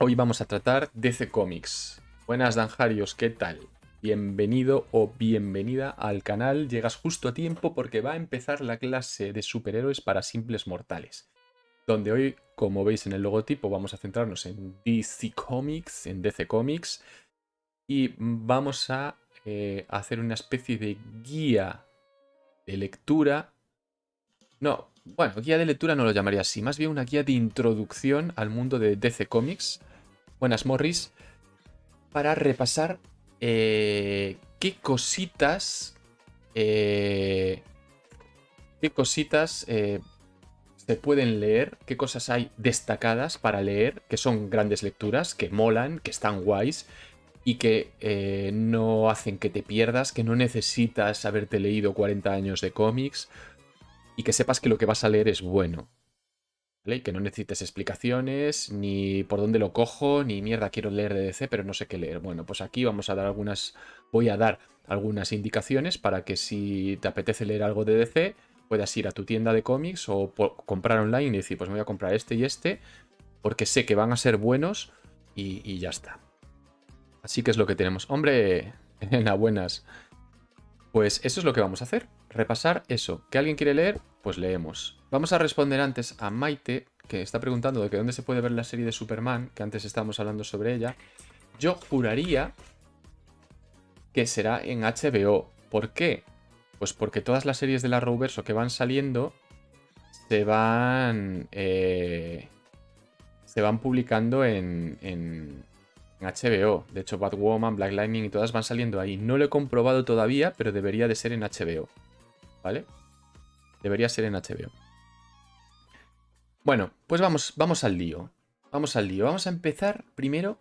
Hoy vamos a tratar DC Comics. Buenas, Danjarios, ¿qué tal? Bienvenido o bienvenida al canal. Llegas justo a tiempo porque va a empezar la clase de superhéroes para simples mortales. Donde hoy, como veis en el logotipo, vamos a centrarnos en DC Comics, en DC Comics. Y vamos a hacer una especie de guía de lectura. No, bueno, guía de lectura no lo llamaría así. Más bien una guía de introducción al mundo de DC Comics. Buenas, Morris. Para repasar qué cositas, eh, se pueden leer, qué cosas hay destacadas para leer, que son grandes lecturas, que molan, que están guays y que no hacen que te pierdas, que no necesitas haberte leído 40 años de cómics y que sepas que lo que vas a leer es bueno. ¿Vale? Y que no necesites explicaciones, ni por dónde lo cojo, ni mierda, quiero leer de DC, pero no sé qué leer. Bueno, pues aquí voy a dar algunas indicaciones para que si te apetece leer algo de DC, puedas ir a tu tienda de cómics o comprar online y decir, pues me voy a comprar este y este, porque sé que van a ser buenos y ya está. Así que es lo que tenemos. Hombre, buenas. Pues eso es lo que vamos a hacer. Repasar eso. ¿Que alguien quiere leer? Pues leemos. Vamos a responder antes a Maite, que está preguntando de que dónde se puede ver la serie de Superman, que antes estábamos hablando sobre ella. Yo juraría que será en HBO. ¿Por qué? Pues porque todas las series de la Arrowverso que van saliendo se van, se van publicando en HBO. De hecho, Batwoman, Black Lightning y todas van saliendo ahí. No lo he comprobado todavía, pero debería de ser en HBO. ¿Vale? Debería ser en HBO. Bueno, pues vamos al lío. Vamos al lío. Vamos a empezar primero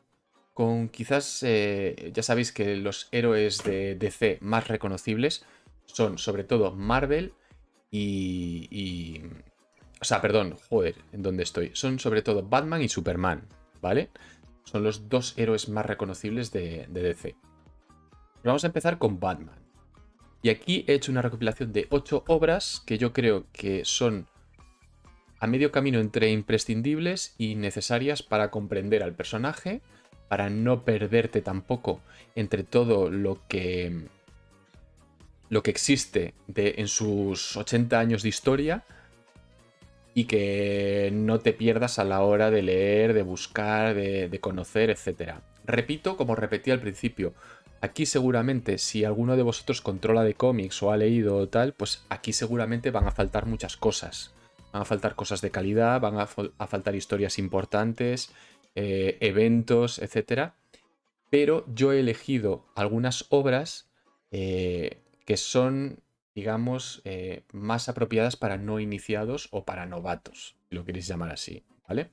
con quizás, ya sabéis que los héroes de DC más reconocibles son sobre todo Marvel o sea, perdón, joder, ¿en dónde estoy? Son sobre todo Batman y Superman, ¿vale? Son los dos héroes más reconocibles de DC. Vamos a empezar con Batman. Y aquí he hecho una recopilación de 8 obras que yo creo que son a medio camino entre imprescindibles y necesarias para comprender al personaje, para no perderte tampoco entre todo lo que existe en sus 80 años de historia y que no te pierdas a la hora de leer, de buscar, de conocer, etc. Repito, como repetí al principio, aquí seguramente si alguno de vosotros controla de cómics o ha leído o tal, pues aquí seguramente van a faltar muchas cosas. Van a faltar cosas de calidad, van a faltar historias importantes, eventos, etc. Pero yo he elegido algunas obras que son, digamos, más apropiadas para no iniciados o para novatos, si lo queréis llamar así, ¿vale?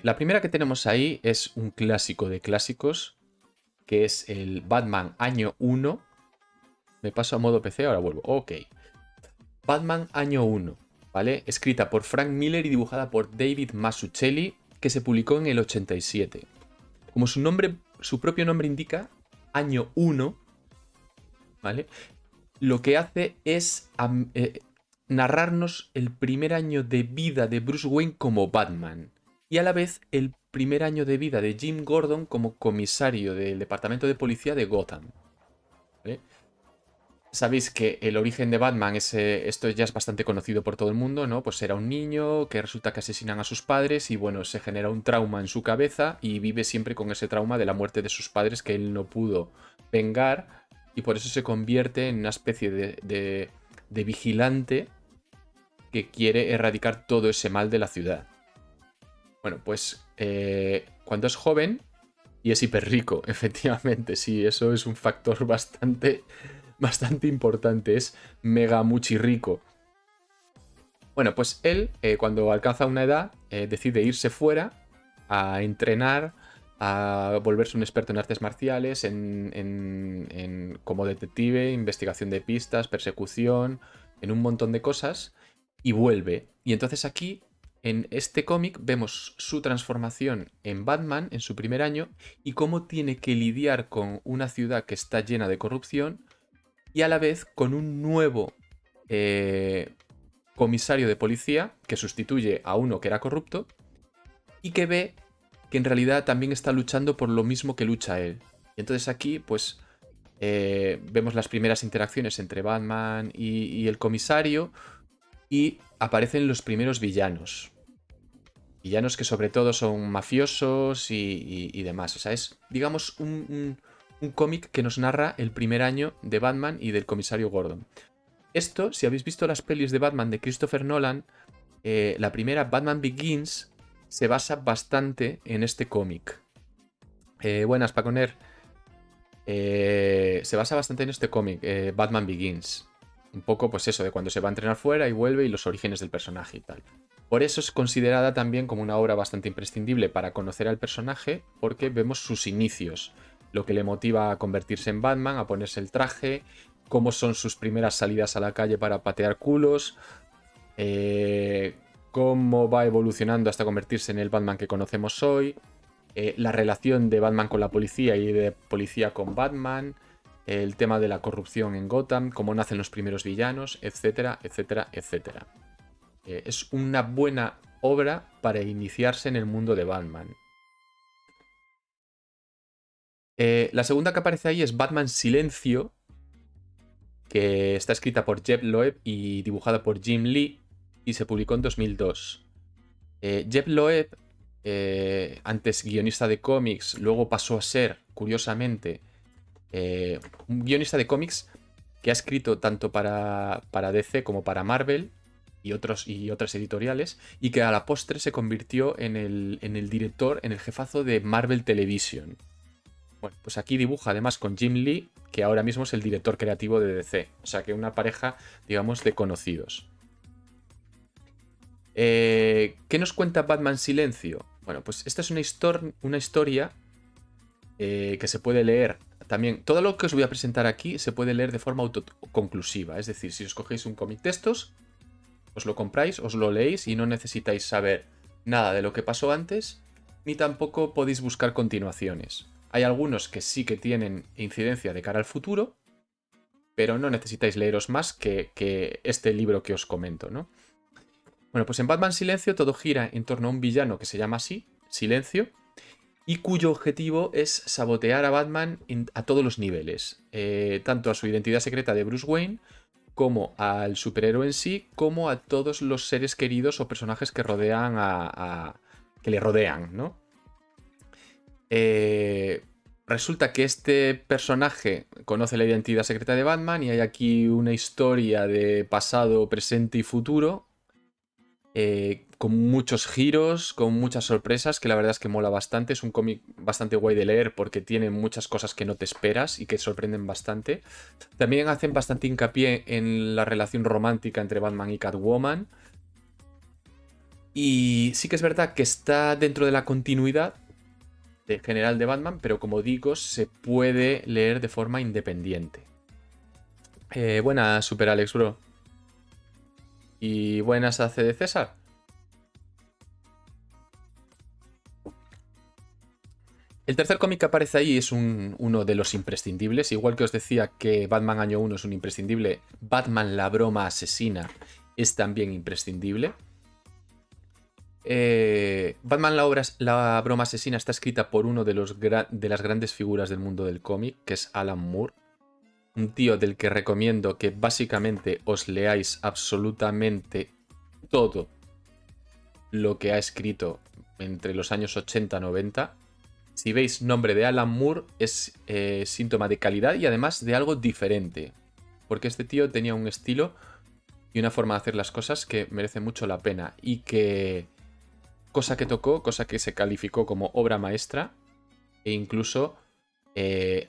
La primera que tenemos ahí es un clásico de clásicos, que es el Batman Año 1. Me paso a modo PC, ahora vuelvo. Ok. Batman Año 1, ¿vale? Escrita por Frank Miller y dibujada por David Mazzucchelli, que se publicó en el 87. Como su propio nombre indica, Año 1, ¿vale? Lo que hace es narrarnos el primer año de vida de Bruce Wayne como Batman y a la vez el primer año de vida de Jim Gordon como comisario del departamento de policía de Gotham, ¿vale? Sabéis que el origen de Batman esto ya es bastante conocido por todo el mundo, ¿no? Pues era un niño que resulta que asesinan a sus padres y bueno, se genera un trauma en su cabeza y vive siempre con ese trauma de la muerte de sus padres que él no pudo vengar y por eso se convierte en una especie de vigilante que quiere erradicar todo ese mal de la ciudad. Bueno, pues cuando es joven y es hiper rico, efectivamente, sí, eso es un factor bastante importante, es mega muchi rico. Bueno, pues él, cuando alcanza una edad, decide irse fuera a entrenar, a volverse un experto en artes marciales, como detective, investigación de pistas, persecución, en un montón de cosas, y vuelve. Y entonces aquí, en este cómic, vemos su transformación en Batman en su primer año y cómo tiene que lidiar con una ciudad que está llena de corrupción y a la vez con un nuevo comisario de policía que sustituye a uno que era corrupto y que ve que en realidad también está luchando por lo mismo que lucha él. Y entonces aquí, pues, vemos las primeras interacciones entre Batman y el comisario y aparecen los primeros villanos. Villanos que sobre todo son mafiosos y demás. O sea, es, digamos, un cómic que nos narra el primer año de Batman y del comisario Gordon. Esto, si habéis visto las pelis de Batman de Christopher Nolan, la primera, Batman Begins, se basa bastante en este cómic. Buenas, Paconer. Se basa bastante en este cómic, Batman Begins. Un poco, pues eso, de cuando se va a entrenar fuera y vuelve y los orígenes del personaje y tal. Por eso es considerada también como una obra bastante imprescindible para conocer al personaje, porque vemos sus inicios, lo que le motiva a convertirse en Batman, a ponerse el traje, cómo son sus primeras salidas a la calle para patear culos, cómo va evolucionando hasta convertirse en el Batman que conocemos hoy, la relación de Batman con la policía y de policía con Batman, el tema de la corrupción en Gotham, cómo nacen los primeros villanos, etcétera, etcétera, etcétera. Es una buena obra para iniciarse en el mundo de Batman. La segunda que aparece ahí es Batman Silencio, que está escrita por Jeph Loeb y dibujada por Jim Lee, y se publicó en 2002. Jeph Loeb, antes guionista de cómics, luego pasó a ser, curiosamente, un guionista de cómics que ha escrito tanto para DC como para Marvel y otras editoriales, y que a la postre se convirtió en el director, en el jefazo de Marvel Television. Bueno, pues aquí dibuja además con Jim Lee, que ahora mismo es el director creativo de DC. O sea que una pareja, digamos, de conocidos. ¿Qué nos cuenta Batman Silencio? Bueno, pues esta es una historia que se puede leer también. Todo lo que os voy a presentar aquí se puede leer de forma autoconclusiva. Es decir, si os cogéis un cómic de estos, os lo compráis, os lo leéis y no necesitáis saber nada de lo que pasó antes, ni tampoco podéis buscar continuaciones. Hay algunos que sí que tienen incidencia de cara al futuro, pero no necesitáis leeros más que este libro que os comento, ¿no? Bueno, pues en Batman Silencio todo gira en torno a un villano que se llama así, Silencio, y cuyo objetivo es sabotear a Batman a todos los niveles, tanto a su identidad secreta de Bruce Wayne, como al superhéroe en sí, como a todos los seres queridos o personajes que rodean que le rodean, ¿no? Resulta que este personaje conoce la identidad secreta de Batman y hay aquí una historia de pasado, presente y futuro, con muchos giros, con muchas sorpresas, que la verdad es que mola bastante. Es un cómic bastante guay de leer porque tiene muchas cosas que no te esperas y que sorprenden bastante. También hacen bastante hincapié en la relación romántica entre Batman y Catwoman. Y sí que es verdad que está dentro de la continuidad general de Batman, pero como digo, se puede leer de forma independiente. Buenas, Super Alex, bro. Y buenas a CD César. El tercer cómic que aparece ahí es uno de los imprescindibles. Igual que os decía que Batman Año 1 es un imprescindible, Batman la broma asesina es también imprescindible. Batman la broma asesina está escrita por uno de las grandes figuras del mundo del cómic, que es Alan Moore. Un tío del que recomiendo que básicamente os leáis absolutamente todo lo que ha escrito entre los años 80 y 90. Si veis nombre de Alan Moore es síntoma de calidad y además de algo diferente. Porque este tío tenía un estilo y una forma de hacer las cosas que merece mucho la pena. Y que cosa que tocó, cosa que se calificó como obra maestra. E incluso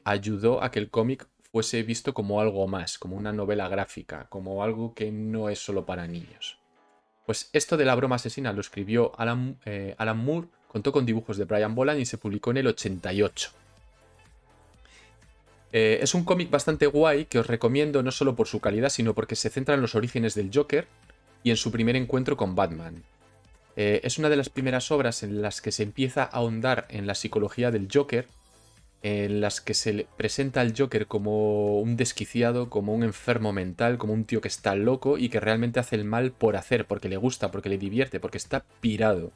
ayudó a que el cómic fuese visto como algo más, como una novela gráfica, como algo que no es solo para niños. Pues esto de la broma asesina lo escribió Alan Moore, contó con dibujos de Brian Boland y se publicó en el 88. Es un cómic bastante guay que os recomiendo no solo por su calidad, sino porque se centra en los orígenes del Joker y en su primer encuentro con Batman. Es una de las primeras obras en las que se empieza a ahondar en la psicología del Joker, en las que se le presenta al Joker como un desquiciado, como un enfermo mental, como un tío que está loco y que realmente hace el mal por hacer, porque le gusta, porque le divierte, porque está pirado.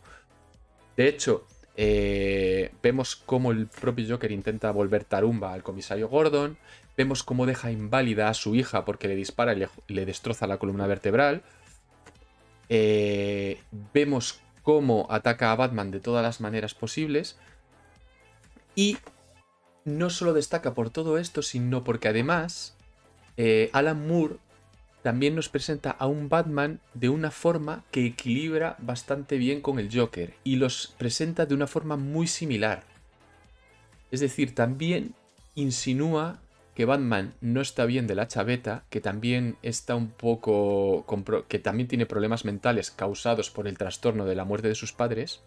De hecho, vemos cómo el propio Joker intenta volver tarumba al comisario Gordon. Vemos cómo deja inválida a su hija porque le dispara y le destroza la columna vertebral. Vemos cómo ataca a Batman de todas las maneras posibles. Y no solo destaca por todo esto, sino porque además Alan Moore también nos presenta a un Batman de una forma que equilibra bastante bien con el Joker y los presenta de una forma muy similar. Es decir, también insinúa que Batman no está bien de la chaveta, que también está un poco que también tiene problemas mentales causados por el trastorno de la muerte de sus padres.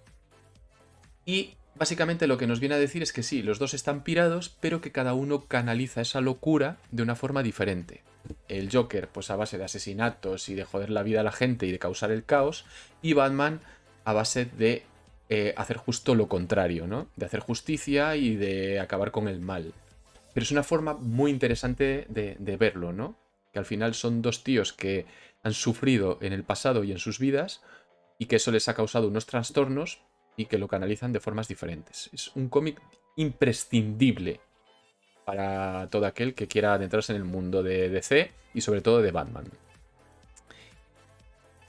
Y básicamente lo que nos viene a decir es que sí, los dos están pirados, pero que cada uno canaliza esa locura de una forma diferente. El Joker, pues a base de asesinatos y de joder la vida a la gente y de causar el caos, y Batman a base de hacer justo lo contrario, ¿no? De hacer justicia y de acabar con el mal. Pero es una forma muy interesante de verlo, ¿no? Que al final son dos tíos que han sufrido en el pasado y en sus vidas y que eso les ha causado unos trastornos y que lo canalizan de formas diferentes. Es un cómic imprescindible para todo aquel que quiera adentrarse en el mundo de DC y sobre todo de Batman.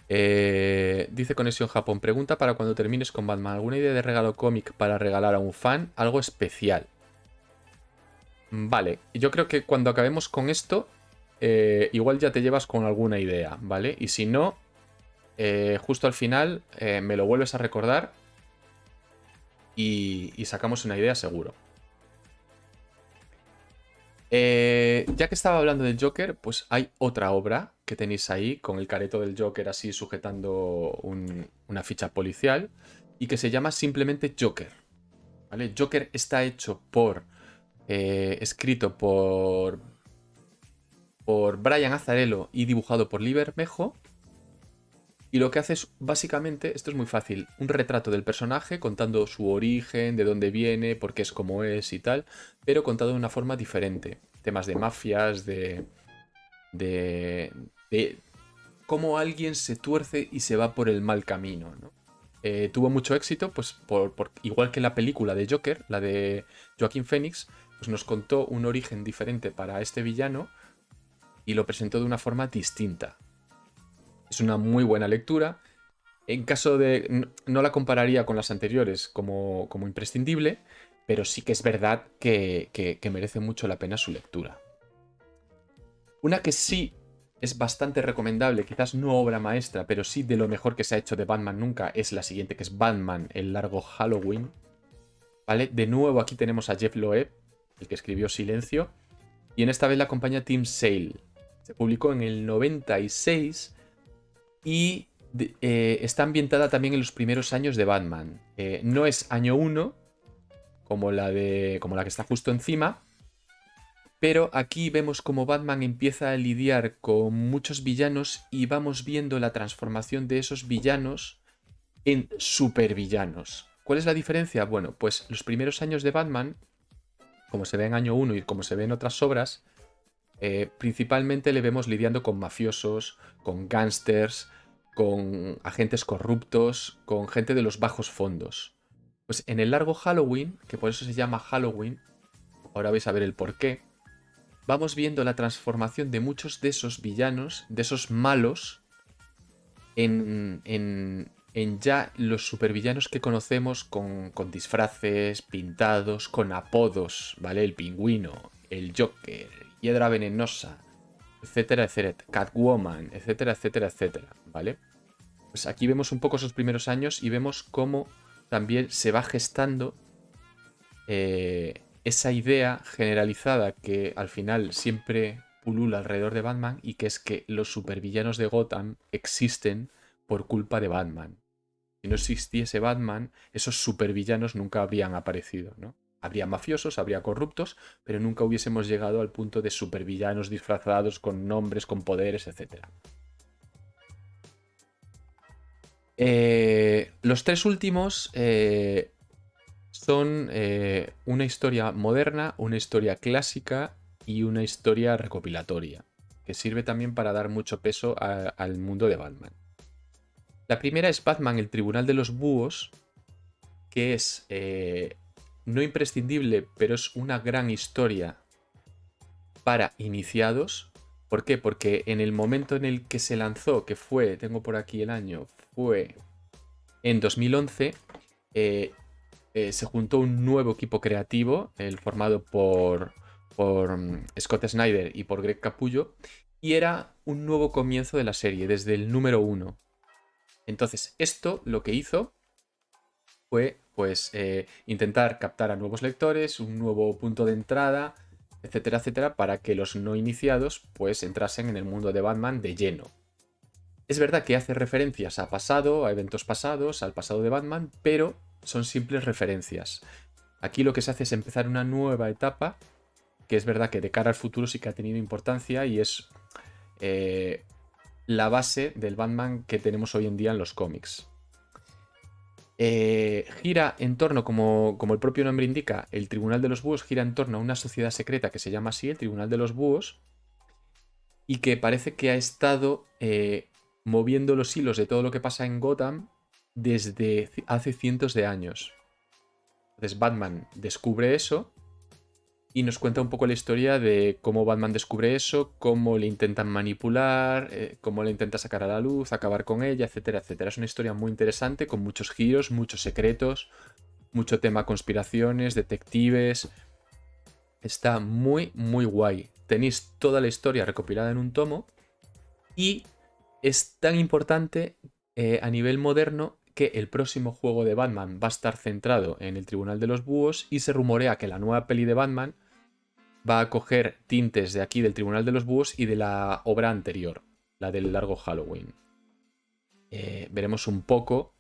Dice Conexión Japón, pregunta para cuando termines con Batman, ¿alguna idea de regalo cómic para regalar a un fan? Algo especial. Vale, yo creo que cuando acabemos con esto, igual ya te llevas con alguna idea, ¿vale? Y si no, justo al final me lo vuelves a recordar y sacamos una idea seguro. Ya que estaba hablando del Joker, pues hay otra obra que tenéis ahí con el careto del Joker así sujetando una ficha policial y que se llama simplemente Joker. ¿Vale? Joker está hecho escrito por Brian Azzarello y dibujado por Lee Bermejo. Y lo que hace es, básicamente, esto es muy fácil, un retrato del personaje contando su origen, de dónde viene, por qué es como es y tal, pero contado de una forma diferente. Temas de mafias, de cómo alguien se tuerce y se va por el mal camino, ¿no? Tuvo mucho éxito, pues igual que la película de Joker, la de Joaquín Phoenix, pues nos contó un origen diferente para este villano y lo presentó de una forma distinta. Es una muy buena lectura. En caso de... No la compararía con las anteriores como imprescindible, pero sí que es verdad que merece mucho la pena su lectura. Una que sí es bastante recomendable, quizás no obra maestra, pero sí de lo mejor que se ha hecho de Batman nunca, es la siguiente, que es Batman, el largo Halloween. ¿Vale? De nuevo aquí tenemos a Jeff Loeb, el que escribió Silencio, y en esta vez la acompaña Tim Sale. Se publicó en el 96 y está ambientada también en los primeros años de Batman. No es año 1, como la que está justo encima, pero aquí vemos cómo Batman empieza a lidiar con muchos villanos y vamos viendo la transformación de esos villanos en supervillanos. ¿Cuál es la diferencia? Bueno, pues los primeros años de Batman, como se ve en año 1 y como se ve en otras obras, principalmente le vemos lidiando con mafiosos, con gángsters, con agentes corruptos, con gente de los bajos fondos. Pues en el largo Halloween, que por eso se llama Halloween, ahora vais a ver el porqué, vamos viendo la transformación de muchos de esos villanos, de esos malos, en ya los supervillanos que conocemos con disfraces, pintados, con apodos, ¿vale? El Pingüino, el Joker, Hiedra Venenosa, etcétera, etcétera, Catwoman, etcétera, etcétera, etcétera, ¿vale? Pues aquí vemos un poco esos primeros años y vemos cómo también se va gestando esa idea generalizada que al final siempre pulula alrededor de Batman y que es que los supervillanos de Gotham existen por culpa de Batman. Si no existiese Batman, esos supervillanos nunca habrían aparecido, ¿no? Habría mafiosos, habría corruptos, pero nunca hubiésemos llegado al punto de supervillanos disfrazados con nombres, con poderes, etc. Los tres últimos son una historia moderna, una historia clásica y una historia recopilatoria, que sirve también para dar mucho peso al mundo de Batman. La primera es Batman, el Tribunal de los Búhos, que es no imprescindible, pero es una gran historia para iniciados. ¿Por qué? Porque en el momento en el que se lanzó, que fue, tengo por aquí el año, fue en 2011, se juntó un nuevo equipo creativo, el formado por Scott Snyder y por Greg Capullo, y era un nuevo comienzo de la serie, desde el número 1. Entonces, esto lo que hizo fue pues intentar captar a nuevos lectores, un nuevo punto de entrada, etcétera, etcétera, para que los no iniciados pues entrasen en el mundo de Batman de lleno. Es verdad que hace referencias a pasado, a eventos pasados, al pasado de Batman, pero son simples referencias. Aquí lo que se hace es empezar una nueva etapa, que es verdad que de cara al futuro sí que ha tenido importancia y es la base del Batman que tenemos hoy en día en los cómics. Gira en torno, como el propio nombre indica, el Tribunal de los Búhos gira en torno a una sociedad secreta que se llama así, el Tribunal de los Búhos, y que parece que ha estado moviendo los hilos de todo lo que pasa en Gotham desde hace cientos de años. Entonces Batman descubre eso y nos cuenta un poco la historia de cómo Batman descubre eso, cómo le intentan manipular, cómo le intenta sacar a la luz, acabar con ella, etcétera, etcétera. Es una historia muy interesante, con muchos giros, muchos secretos, mucho tema conspiraciones, detectives. Está muy, muy guay. Tenéis toda la historia recopilada en un tomo y es tan importante a nivel moderno que el próximo juego de Batman va a estar centrado en el Tribunal de los Búhos y se rumorea que la nueva peli de Batman va a coger tintes de aquí del Tribunal de los Búhos y de la obra anterior, la del largo Halloween. Veremos un poco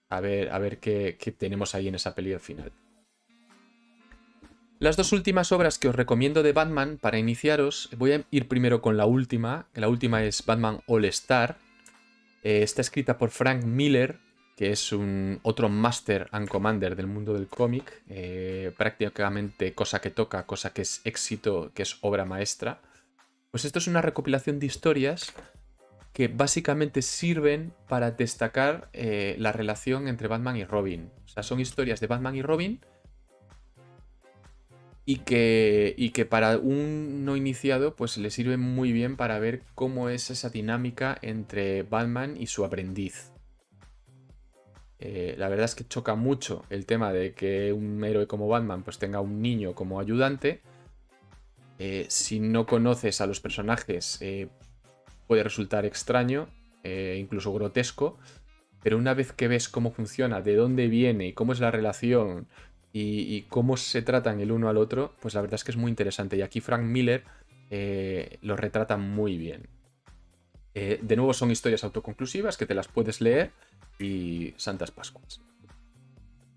a ver qué tenemos ahí en esa peli al final. Las dos últimas obras que os recomiendo de Batman para iniciaros, voy a ir primero con la última, que la última es Batman All Star. Está escrita por Frank Miller, que es otro Master and Commander del mundo del cómic. Prácticamente cosa que toca, cosa que es éxito, que es obra maestra. Pues esto es una recopilación de historias que básicamente sirven para destacar la relación entre Batman y Robin. O sea, son historias de Batman y Robin y que para un no iniciado pues le sirve muy bien para ver cómo es esa dinámica entre Batman y su aprendiz. La verdad es que choca mucho el tema de que un héroe como Batman pues tenga un niño como ayudante. Si no conoces a los personajes puede resultar extraño, incluso grotesco, pero una vez que ves cómo funciona, de dónde viene y cómo es la relación y cómo se tratan el uno al otro, pues la verdad es que es muy interesante. Y aquí Frank Miller lo retrata muy bien. De nuevo son historias autoconclusivas que te las puedes leer y Santas Pascuas.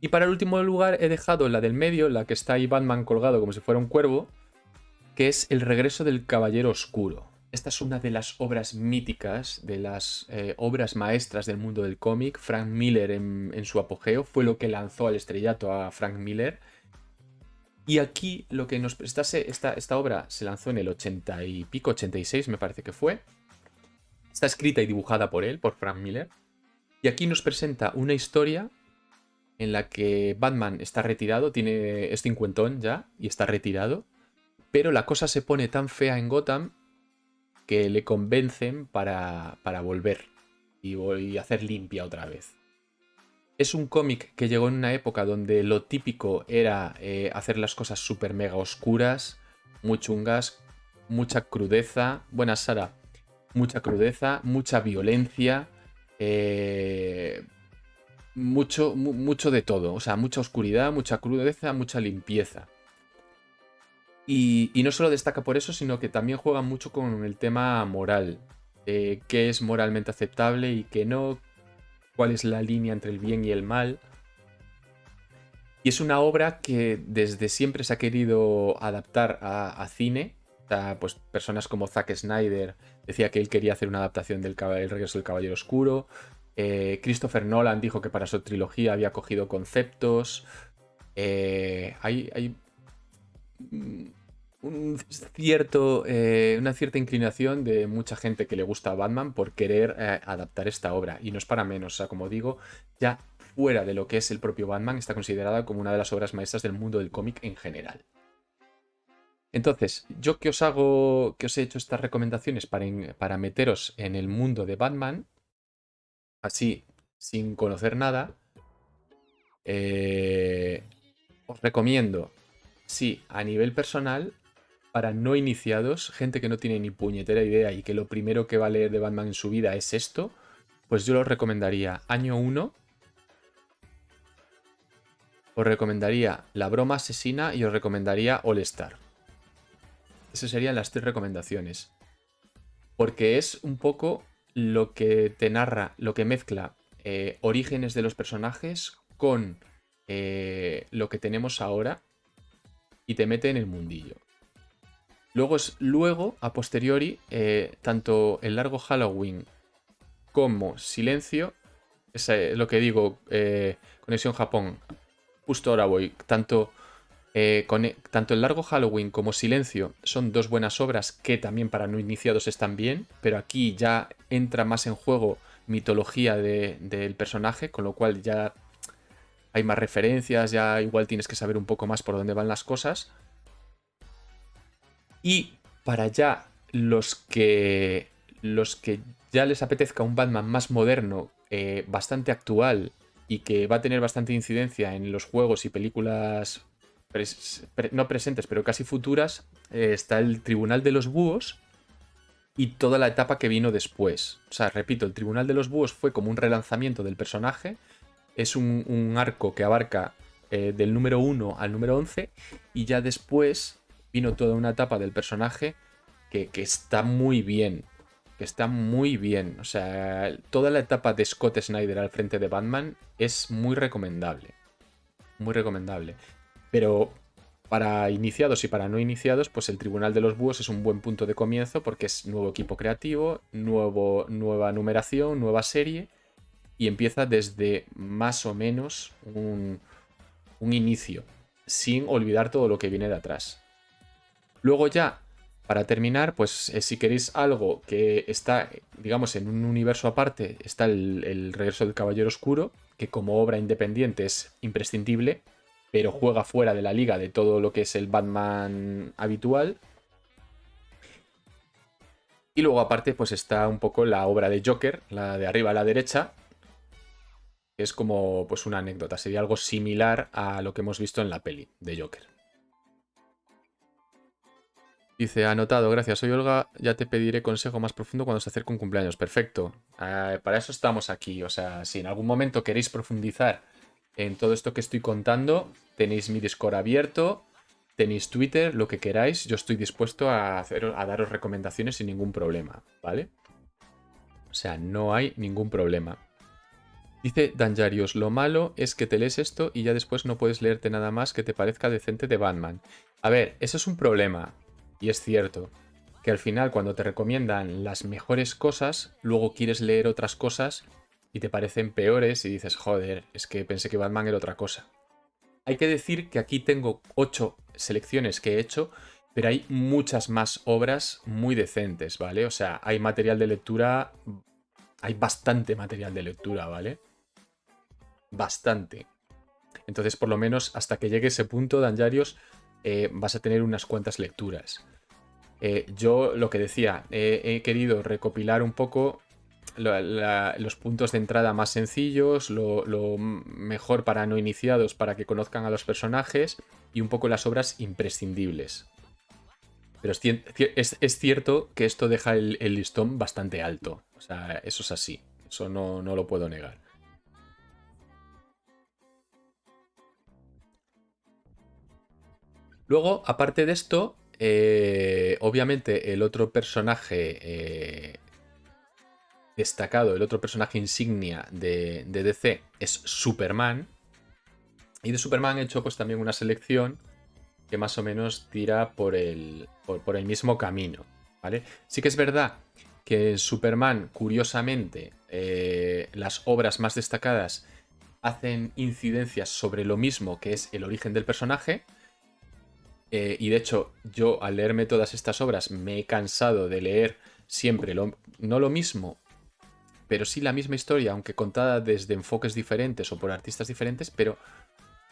Y para el último lugar he dejado la del medio, la que está ahí Batman colgado como si fuera un cuervo, que es El regreso del Caballero Oscuro. Esta es una de las obras míticas, de las obras maestras del mundo del cómic. Frank Miller en su apogeo fue lo que lanzó al estrellato a Frank Miller. Y aquí lo que nos prestase, esta obra se lanzó en el 80 y pico, 86 me parece que fue. Está escrita y dibujada por él, por Frank Miller. Y aquí nos presenta una historia en la que Batman está retirado, es cincuentón ya y está retirado. Pero la cosa se pone tan fea en Gotham que le convencen para volver y hacer limpia otra vez. Es un cómic que llegó en una época donde lo típico era hacer las cosas súper mega oscuras, muy chungas, mucha crudeza. Buenas, Sara. Mucha crudeza, mucha violencia, mucho de todo. O sea, mucha oscuridad, mucha crudeza, mucha limpieza. Y no solo destaca por eso, sino que también juega mucho con el tema moral. Qué es moralmente aceptable y qué no, cuál es la línea entre el bien y el mal. Y es una obra que desde siempre se ha querido adaptar a cine. O sea, pues personas como Zack Snyder decía que él quería hacer una adaptación del El regreso del Caballero Oscuro. Christopher Nolan dijo que para su trilogía había cogido conceptos. Hay una cierta inclinación de mucha gente que le gusta a Batman por querer adaptar esta obra. Y no es para menos. O sea, como digo, ya fuera de lo que es el propio Batman, está considerada como una de las obras maestras del mundo del cómic en general. Entonces, yo que os he hecho estas recomendaciones para meteros en el mundo de Batman, así, sin conocer nada, os recomiendo, sí, a nivel personal, para no iniciados, gente que no tiene ni puñetera idea y que lo primero que va a leer de Batman en su vida es esto, pues yo os recomendaría Año 1, os recomendaría La Broma Asesina y os recomendaría All Star. Esas serían las 3 recomendaciones. Porque es un poco lo que te narra, lo que mezcla orígenes de los personajes con lo que tenemos ahora y te mete en el mundillo. Luego a posteriori, tanto el largo Halloween como Silencio, es lo que digo, Conexión Japón, justo ahora voy, tanto el largo Halloween como Silencio son 2 buenas obras que también para no iniciados están bien, pero aquí ya entra más en juego mitología del personaje, con lo cual ya hay más referencias, ya igual tienes que saber un poco más por dónde van las cosas. Y para ya los que ya les apetezca un Batman más moderno, bastante actual y que va a tener bastante incidencia en los juegos y películas no presentes, pero casi futuras, está el Tribunal de los Búhos y toda la etapa que vino después. O sea, repito, el Tribunal de los Búhos fue como un relanzamiento del personaje. Es un arco que abarca del número 1 al número 11 y ya después vino toda una etapa del personaje que está muy bien. Que está muy bien. O sea, toda la etapa de Scott Snyder al frente de Batman es muy recomendable. Muy recomendable. Pero para iniciados y para no iniciados, pues el Tribunal de los Búhos es un buen punto de comienzo porque es nuevo equipo creativo, nueva numeración, nueva serie y empieza desde más o menos un inicio, sin olvidar todo lo que viene de atrás. Luego ya, para terminar, pues si queréis algo que está, digamos, en un universo aparte, está el Regreso del Caballero Oscuro, que como obra independiente es imprescindible, pero juega fuera de la liga de todo lo que es el Batman habitual. Y luego aparte pues está un poco la obra de Joker, la de arriba a la derecha, que es como pues una anécdota, sería algo similar a lo que hemos visto en la peli de Joker. Dice, anotado, gracias, soy Olga, ya te pediré consejo más profundo cuando se acerque un cumpleaños. Perfecto, para eso estamos aquí, o sea, si en algún momento queréis profundizar en todo esto que estoy contando, tenéis mi Discord abierto, tenéis Twitter, lo que queráis, yo estoy dispuesto a daros recomendaciones sin ningún problema, ¿vale? O sea, no hay ningún problema. Dice Danjarios, lo malo es que te lees esto y ya después no puedes leerte nada más que te parezca decente de Batman. A ver, eso es un problema. Y es cierto, que al final cuando te recomiendan las mejores cosas, luego quieres leer otras cosas y te parecen peores y dices, joder, es que pensé que Batman era otra cosa. Hay que decir que aquí tengo 8 selecciones que he hecho, pero hay muchas más obras muy decentes, ¿vale? O sea, hay material de lectura, hay bastante material de lectura, ¿vale? Bastante. Entonces, por lo menos hasta que llegue ese punto, Danjarios, vas a tener unas cuantas lecturas. Yo lo que decía, he querido recopilar un poco los puntos de entrada más sencillos, lo mejor para no iniciados, para que conozcan a los personajes y un poco las obras imprescindibles. Pero es cierto que esto deja el listón bastante alto. O sea, eso es así. Eso no lo puedo negar. Luego, aparte de esto, obviamente el otro personaje destacado, el otro personaje insignia de DC es Superman. Y de Superman he hecho pues también una selección que más o menos tira por el mismo camino, ¿vale? Sí que es verdad que en Superman, curiosamente, las obras más destacadas hacen incidencias sobre lo mismo que es el origen del personaje. Y de hecho, yo al leerme todas estas obras me he cansado de leer siempre no lo mismo, pero sí la misma historia, aunque contada desde enfoques diferentes o por artistas diferentes, pero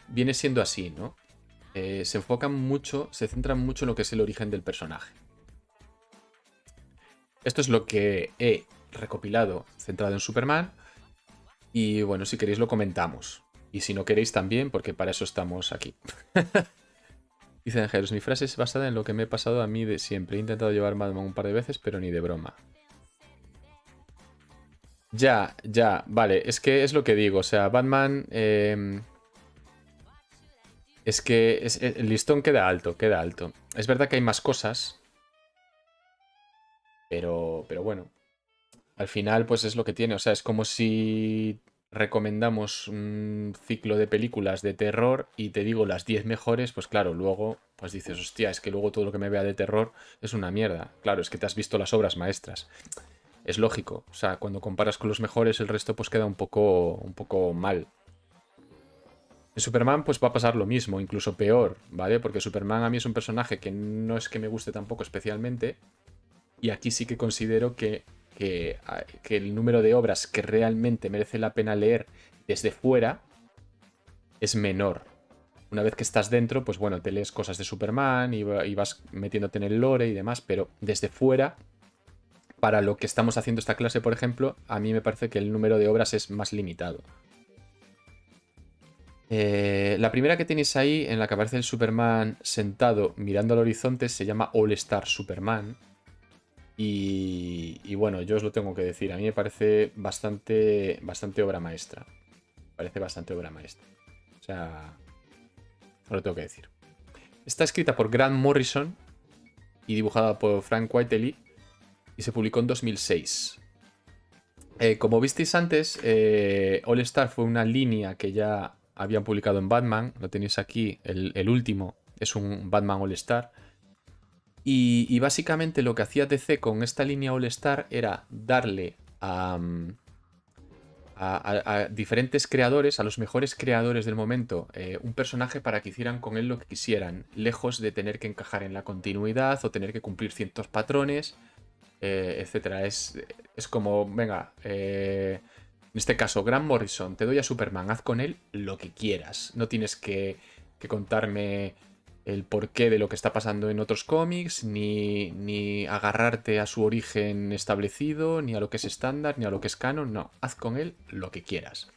viene siendo así, ¿no? Se enfocan mucho, se centran mucho en lo que es el origen del personaje. Esto es lo que he recopilado centrado en Superman. Y bueno, si queréis lo comentamos. Y si no queréis también, porque para eso estamos aquí. Dice Angelus, mi frase es basada en lo que me he pasado a mí de siempre. He intentado llevar Batman un par de veces, pero ni de broma. Ya, vale. Es que es lo que digo. O sea, Batman... es que el listón queda alto, queda alto. Es verdad que hay más cosas. Pero bueno. Al final, pues es lo que tiene. O sea, es como si recomendamos un ciclo de películas de terror y te digo las 10 mejores, pues claro, luego pues dices, hostia, es que luego todo lo que me vea de terror es una mierda. Claro, es que te has visto las obras maestras. Es lógico. O sea, cuando comparas con los mejores, el resto pues queda un poco mal. En Superman pues va a pasar lo mismo, incluso peor, ¿vale? Porque Superman a mí es un personaje que no es que me guste tampoco especialmente. Y aquí sí que considero que el número de obras que realmente merece la pena leer desde fuera es menor. Una vez que estás dentro, pues bueno, te lees cosas de Superman y vas metiéndote en el lore y demás, pero desde fuera, para lo que estamos haciendo esta clase, por ejemplo, a mí me parece que el número de obras es más limitado. La primera que tenéis ahí, en la que aparece el Superman sentado mirando al horizonte, se llama All Star Superman. Y bueno, yo os lo tengo que decir, a mí me parece bastante obra maestra. Parece bastante obra maestra. O sea, os lo tengo que decir. Está escrita por Grant Morrison y dibujada por Frank Whiteley y se publicó en 2006. Como visteis antes, All Star fue una línea que ya habían publicado en Batman. Lo tenéis aquí, el último es un Batman All Star. Y básicamente lo que hacía DC con esta línea All Star era darle a diferentes creadores, a los mejores creadores del momento, un personaje para que hicieran con él lo que quisieran, lejos de tener que encajar en la continuidad o tener que cumplir ciertos patrones, etcétera. Es como, venga, en este caso, Grant Morrison, te doy a Superman, haz con él lo que quieras. No tienes que contarme el porqué de lo que está pasando en otros cómics, ni agarrarte a su origen establecido, ni a lo que es estándar, ni a lo que es canon. No, haz con él lo que quieras.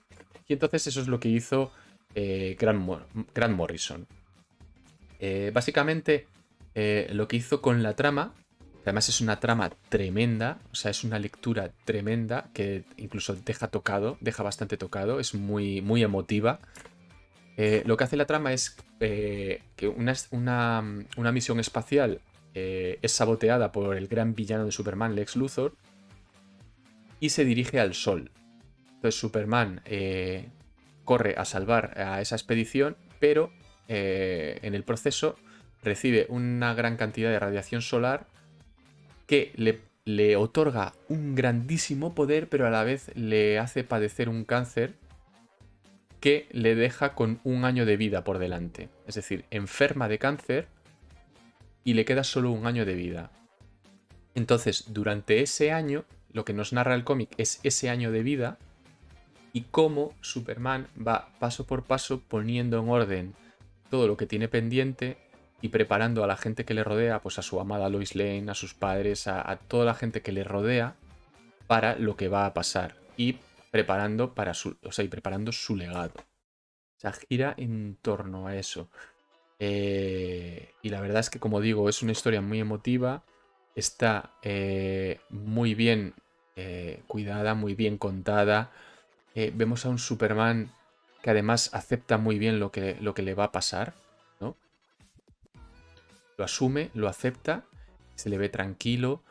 Y entonces eso es lo que hizo Grant Morrison. Básicamente, lo que hizo con la trama, que además es una trama tremenda, o sea, es una lectura tremenda que incluso deja bastante tocado, es muy, muy emotiva. Lo que hace la trama es que una misión espacial es saboteada por el gran villano de Superman, Lex Luthor, y se dirige al Sol. Entonces Superman corre a salvar a esa expedición, pero en el proceso recibe una gran cantidad de radiación solar que le otorga un grandísimo poder, pero a la vez le hace padecer un cáncer que le deja con un año de vida por delante. Es decir, enferma de cáncer y le queda solo un año de vida. Entonces, durante ese año, lo que nos narra el cómic es ese año de vida y cómo Superman va paso por paso poniendo en orden todo lo que tiene pendiente y preparando a la gente que le rodea, pues a su amada Lois Lane, a sus padres, a toda la gente que le rodea para lo que va a pasar y preparando y preparando su legado. O sea, gira en torno a eso. Y la verdad es que, como digo, es una historia muy emotiva. Está muy bien cuidada, muy bien contada. Vemos a un Superman que además acepta muy bien lo que le va a pasar, ¿no? Lo asume, lo acepta, se le ve tranquilo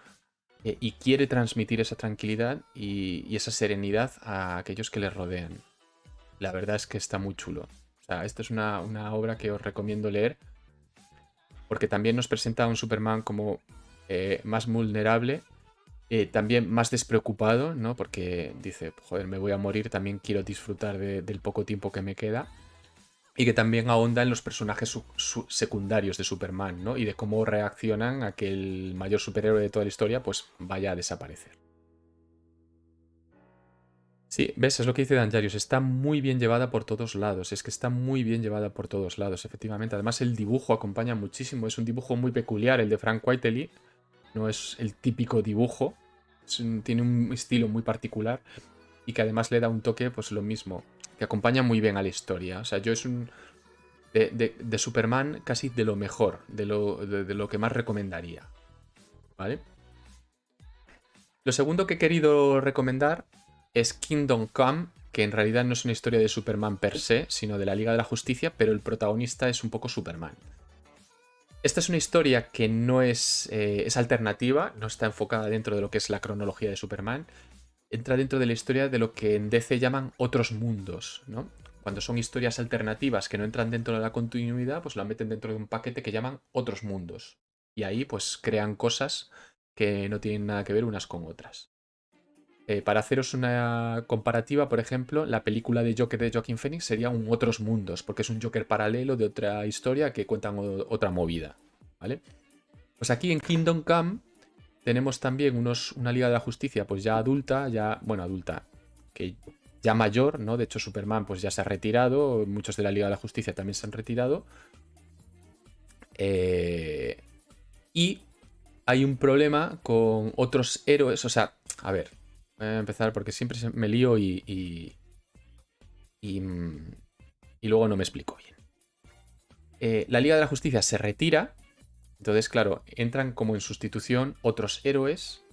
y quiere transmitir esa tranquilidad y esa serenidad a aquellos que le rodean. La verdad es que está muy chulo. O sea, esta es una obra que os recomiendo leer porque también nos presenta a un Superman como más vulnerable, también más despreocupado, ¿no? Porque dice, joder, me voy a morir, también quiero disfrutar del poco tiempo que me queda. Y que también ahonda en los personajes secundarios de Superman, ¿no? Y de cómo reaccionan a que el mayor superhéroe de toda la historia pues vaya a desaparecer. Sí, ves, es lo que dice Danjarius, está muy bien llevada por todos lados, es que está muy bien llevada por todos lados, efectivamente. Además el dibujo acompaña muchísimo, es un dibujo muy peculiar, el de Frank Whiteley, no es el típico dibujo, tiene un estilo muy particular y que además le da un toque, pues lo mismo, que acompaña muy bien a la historia. O sea, yo es un... De Superman casi de lo mejor, de lo que más recomendaría, ¿vale? Lo segundo que he querido recomendar es Kingdom Come, que en realidad no es una historia de Superman per se, sino de la Liga de la Justicia, pero el protagonista es un poco Superman. Esta es una historia que no es alternativa, no está enfocada dentro de lo que es la cronología de Superman, entra dentro de la historia de lo que en DC llaman otros mundos, ¿no? Cuando son historias alternativas que no entran dentro de la continuidad, pues la meten dentro de un paquete que llaman otros mundos. Y ahí pues crean cosas que no tienen nada que ver unas con otras. Para haceros una comparativa, por ejemplo, la película de Joker de Joaquin Phoenix sería un Otros Mundos, porque es un Joker paralelo de otra historia que cuentan otra movida, ¿vale? Pues aquí en Kingdom Come tenemos también una Liga de la Justicia, pues ya adulta, bueno, adulta, que ya mayor, ¿no? De hecho, Superman pues ya se ha retirado, muchos de la Liga de la Justicia también se han retirado. Y hay un problema con otros héroes, o sea, a ver, voy a empezar porque siempre me lío y, y luego no me explico bien. La Liga de la Justicia se retira, entonces, claro, entran como en sustitución otros héroes,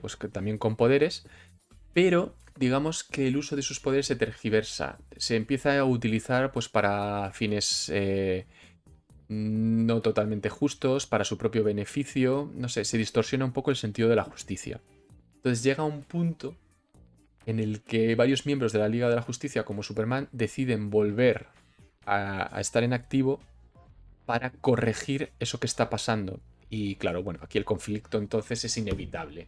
pues que también con poderes, pero digamos que el uso de sus poderes se tergiversa, se empieza a utilizar pues para fines no totalmente justos, para su propio beneficio, no sé, se distorsiona un poco el sentido de la justicia. Entonces llega un punto en el que varios miembros de la Liga de la Justicia, como Superman, deciden volver a estar en activo para corregir eso que está pasando. Y claro, bueno, aquí el conflicto entonces es inevitable.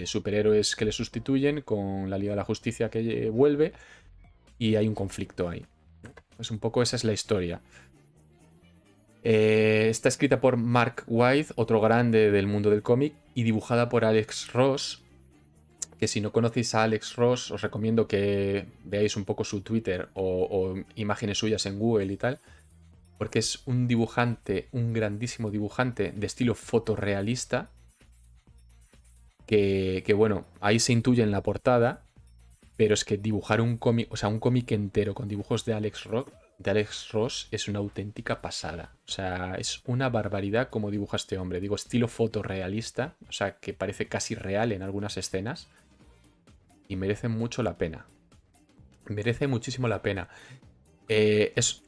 Superhéroes que le sustituyen con la Liga de la Justicia que vuelve y hay un conflicto ahí. Pues un poco esa es la historia. Está escrita por Mark Waid, otro grande del mundo del cómic, y dibujada por Alex Ross, que si no conocéis a Alex Ross, os recomiendo que veáis un poco su Twitter o imágenes suyas en Google y tal, porque es un dibujante, un grandísimo dibujante de estilo fotorrealista, que bueno, ahí se intuye en la portada, pero es que dibujar un cómic, o sea, un cómic entero con dibujos de Alex Ross es una auténtica pasada. O sea, es una barbaridad como dibuja este hombre. Digo, estilo fotorrealista, o sea, que parece casi real en algunas escenas y merece mucho la pena. Merece muchísimo la pena.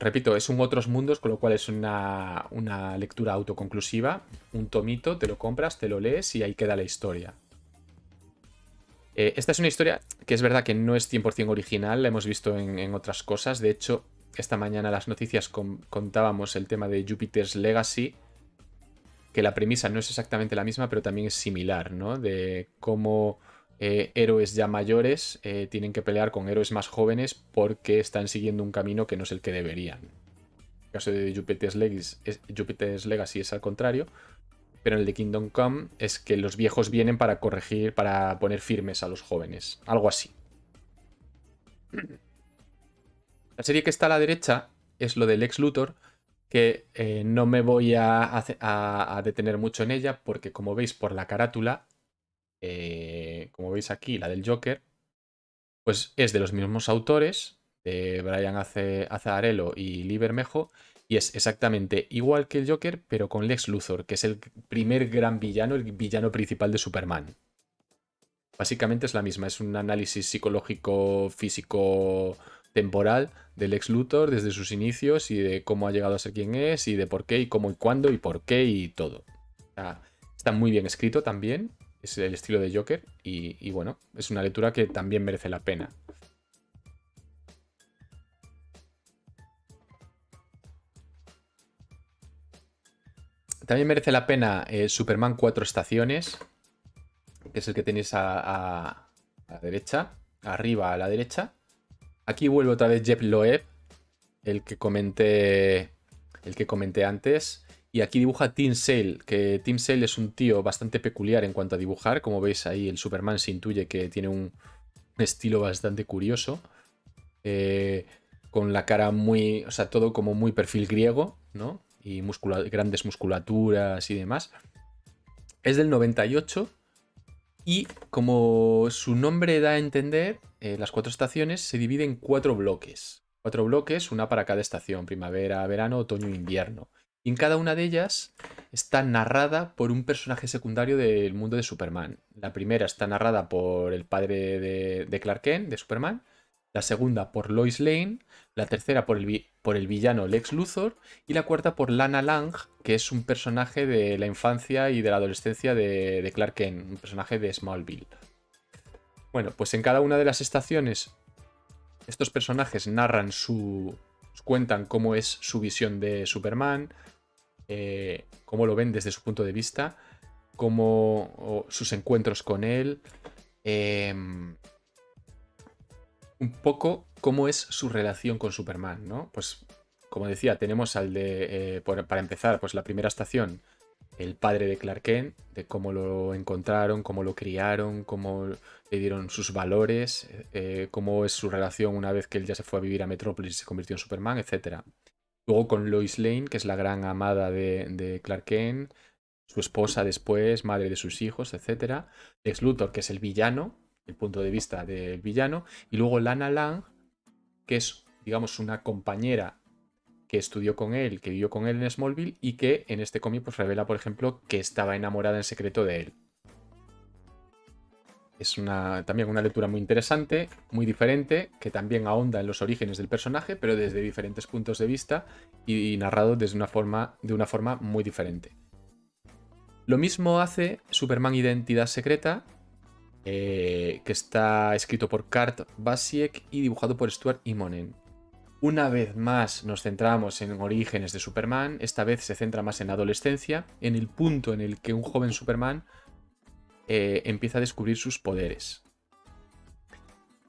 Repito, es un Otros Mundos, con lo cual es una lectura autoconclusiva. Un tomito, te lo compras, te lo lees y ahí queda la historia. Esta es una historia que es verdad que no es 100% original, la hemos visto en otras cosas. De hecho, esta mañana las noticias contábamos el tema de Jupiter's Legacy, que la premisa no es exactamente la misma, pero también es similar, ¿no? De cómo héroes ya mayores tienen que pelear con héroes más jóvenes porque están siguiendo un camino que no es el que deberían. En el caso de Jupiter's Legacy es al contrario, pero en el de Kingdom Come es que los viejos vienen para corregir, para poner firmes a los jóvenes. Algo así. La serie que está a la derecha es lo del Lex Luthor, que no me voy a detener mucho en ella, porque como veis por la carátula, como veis aquí, la del Joker, pues es de los mismos autores, de Brian Azzarello y Lee Bermejo, y es exactamente igual que el Joker, pero con Lex Luthor, que es el primer gran villano, el villano principal de Superman. Básicamente es la misma, es un análisis psicológico, físico, temporal del Lex Luthor desde sus inicios y de cómo ha llegado a ser quien es y de por qué y cómo y cuándo y por qué y todo. Está muy bien escrito también, es el estilo de Joker y bueno, es una lectura que también merece la pena. También merece la pena Superman 4 estaciones, que es el que tenéis a la derecha, arriba a la derecha. Aquí vuelve otra vez Jeph Loeb, el que comenté antes. Y aquí dibuja Tim Sale, que Tim Sale es un tío bastante peculiar en cuanto a dibujar. Como veis ahí, el Superman se intuye que tiene un un estilo bastante curioso, con la cara muy, o sea, todo como muy perfil griego, ¿no? Y grandes musculaturas y demás. Es del 98 y como su nombre da a entender, las 4 estaciones se dividen en 4 bloques. 4 bloques, una para cada estación, primavera, verano, otoño e invierno. Y en cada una de ellas está narrada por un personaje secundario del mundo de Superman. La primera está narrada por el padre de Clark Kent, de Superman. La segunda por Lois Lane. La tercera por el villano Lex Luthor. Y la cuarta por Lana Lang, que es un personaje de la infancia y de la adolescencia de Clark Kent, un personaje de Smallville. Bueno, pues en cada una de las estaciones estos personajes narran cuentan cómo es su visión de Superman, cómo lo ven desde su punto de vista, sus encuentros con él, eh, un poco cómo es su relación con Superman, ¿no? Pues como decía, tenemos para empezar, pues la primera estación, el padre de Clark Kent, de cómo lo encontraron, cómo lo criaron, cómo le dieron sus valores, cómo es su relación una vez que él ya se fue a vivir a Metrópolis y se convirtió en Superman, etc. Luego con Lois Lane, que es la gran amada de Clark Kent, su esposa después, madre de sus hijos, etc. Lex Luthor, que es el villano, el punto de vista del villano. Y luego Lana Lang, que es, digamos, una compañera que estudió con él, que vivió con él en Smallville y que en este cómic pues revela, por ejemplo, que estaba enamorada en secreto de él. Es también una lectura muy interesante, muy diferente, que también ahonda en los orígenes del personaje, pero desde diferentes puntos de vista y narrado de una forma muy diferente. Lo mismo hace Superman Identidad Secreta, que está escrito por Kurt Busiek y dibujado por Stuart Immonen. Una vez más nos centramos en orígenes de Superman, esta vez se centra más en adolescencia, en el punto en el que un joven Superman empieza a descubrir sus poderes.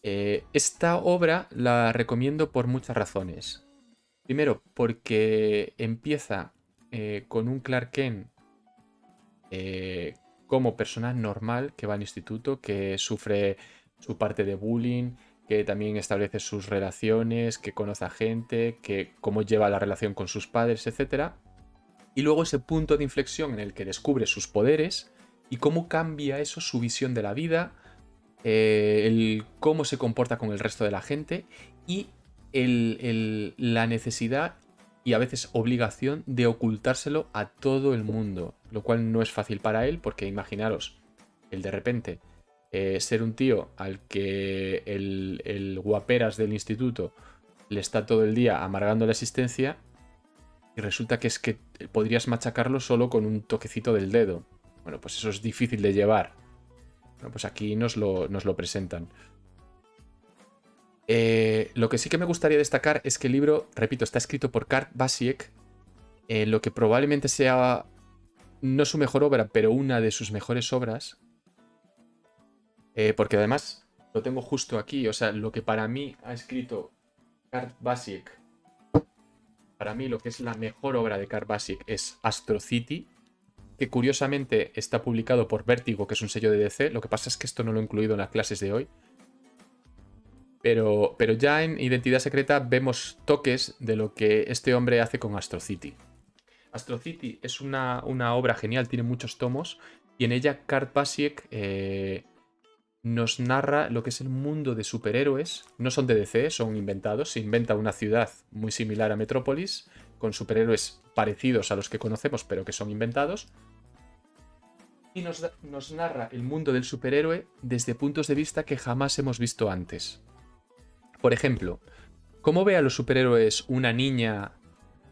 Esta obra la recomiendo por muchas razones. Primero, porque empieza con un Clark Kent como persona normal que va al instituto, que sufre su parte de bullying, que también establece sus relaciones, que conoce a gente, que cómo lleva la relación con sus padres, etc. Y luego ese punto de inflexión en el que descubre sus poderes y cómo cambia eso su visión de la vida, cómo se comporta con el resto de la gente y la necesidad y a veces obligación de ocultárselo a todo el mundo, lo cual no es fácil para él porque imaginaros, el de repente ser un tío al que el guaperas del instituto le está todo el día amargando la existencia y resulta que es que podrías machacarlo solo con un toquecito del dedo. Bueno, pues eso es difícil de llevar. Bueno, pues aquí nos lo presentan. Lo que sí que me gustaría destacar es que el libro, repito, está escrito por Kurt Busiek, lo que probablemente sea no su mejor obra, pero una de sus mejores obras, porque además lo tengo justo aquí, o sea, lo que para mí ha escrito Kurt Busiek, para mí lo que es la mejor obra de Kurt Busiek es Astro City, que curiosamente está publicado por Vértigo, que es un sello de DC, lo que pasa es que esto no lo he incluido en las clases de hoy. Pero ya en Identidad Secreta vemos toques de lo que este hombre hace con Astro City. Astro City es una obra genial, tiene muchos tomos, y en ella Kurt Busiek nos narra lo que es el mundo de superhéroes. No son de DC, son inventados. Se inventa una ciudad muy similar a Metrópolis, con superhéroes parecidos a los que conocemos, pero que son inventados. Y nos narra el mundo del superhéroe desde puntos de vista que jamás hemos visto antes. Por ejemplo, ¿cómo ve a los superhéroes una niña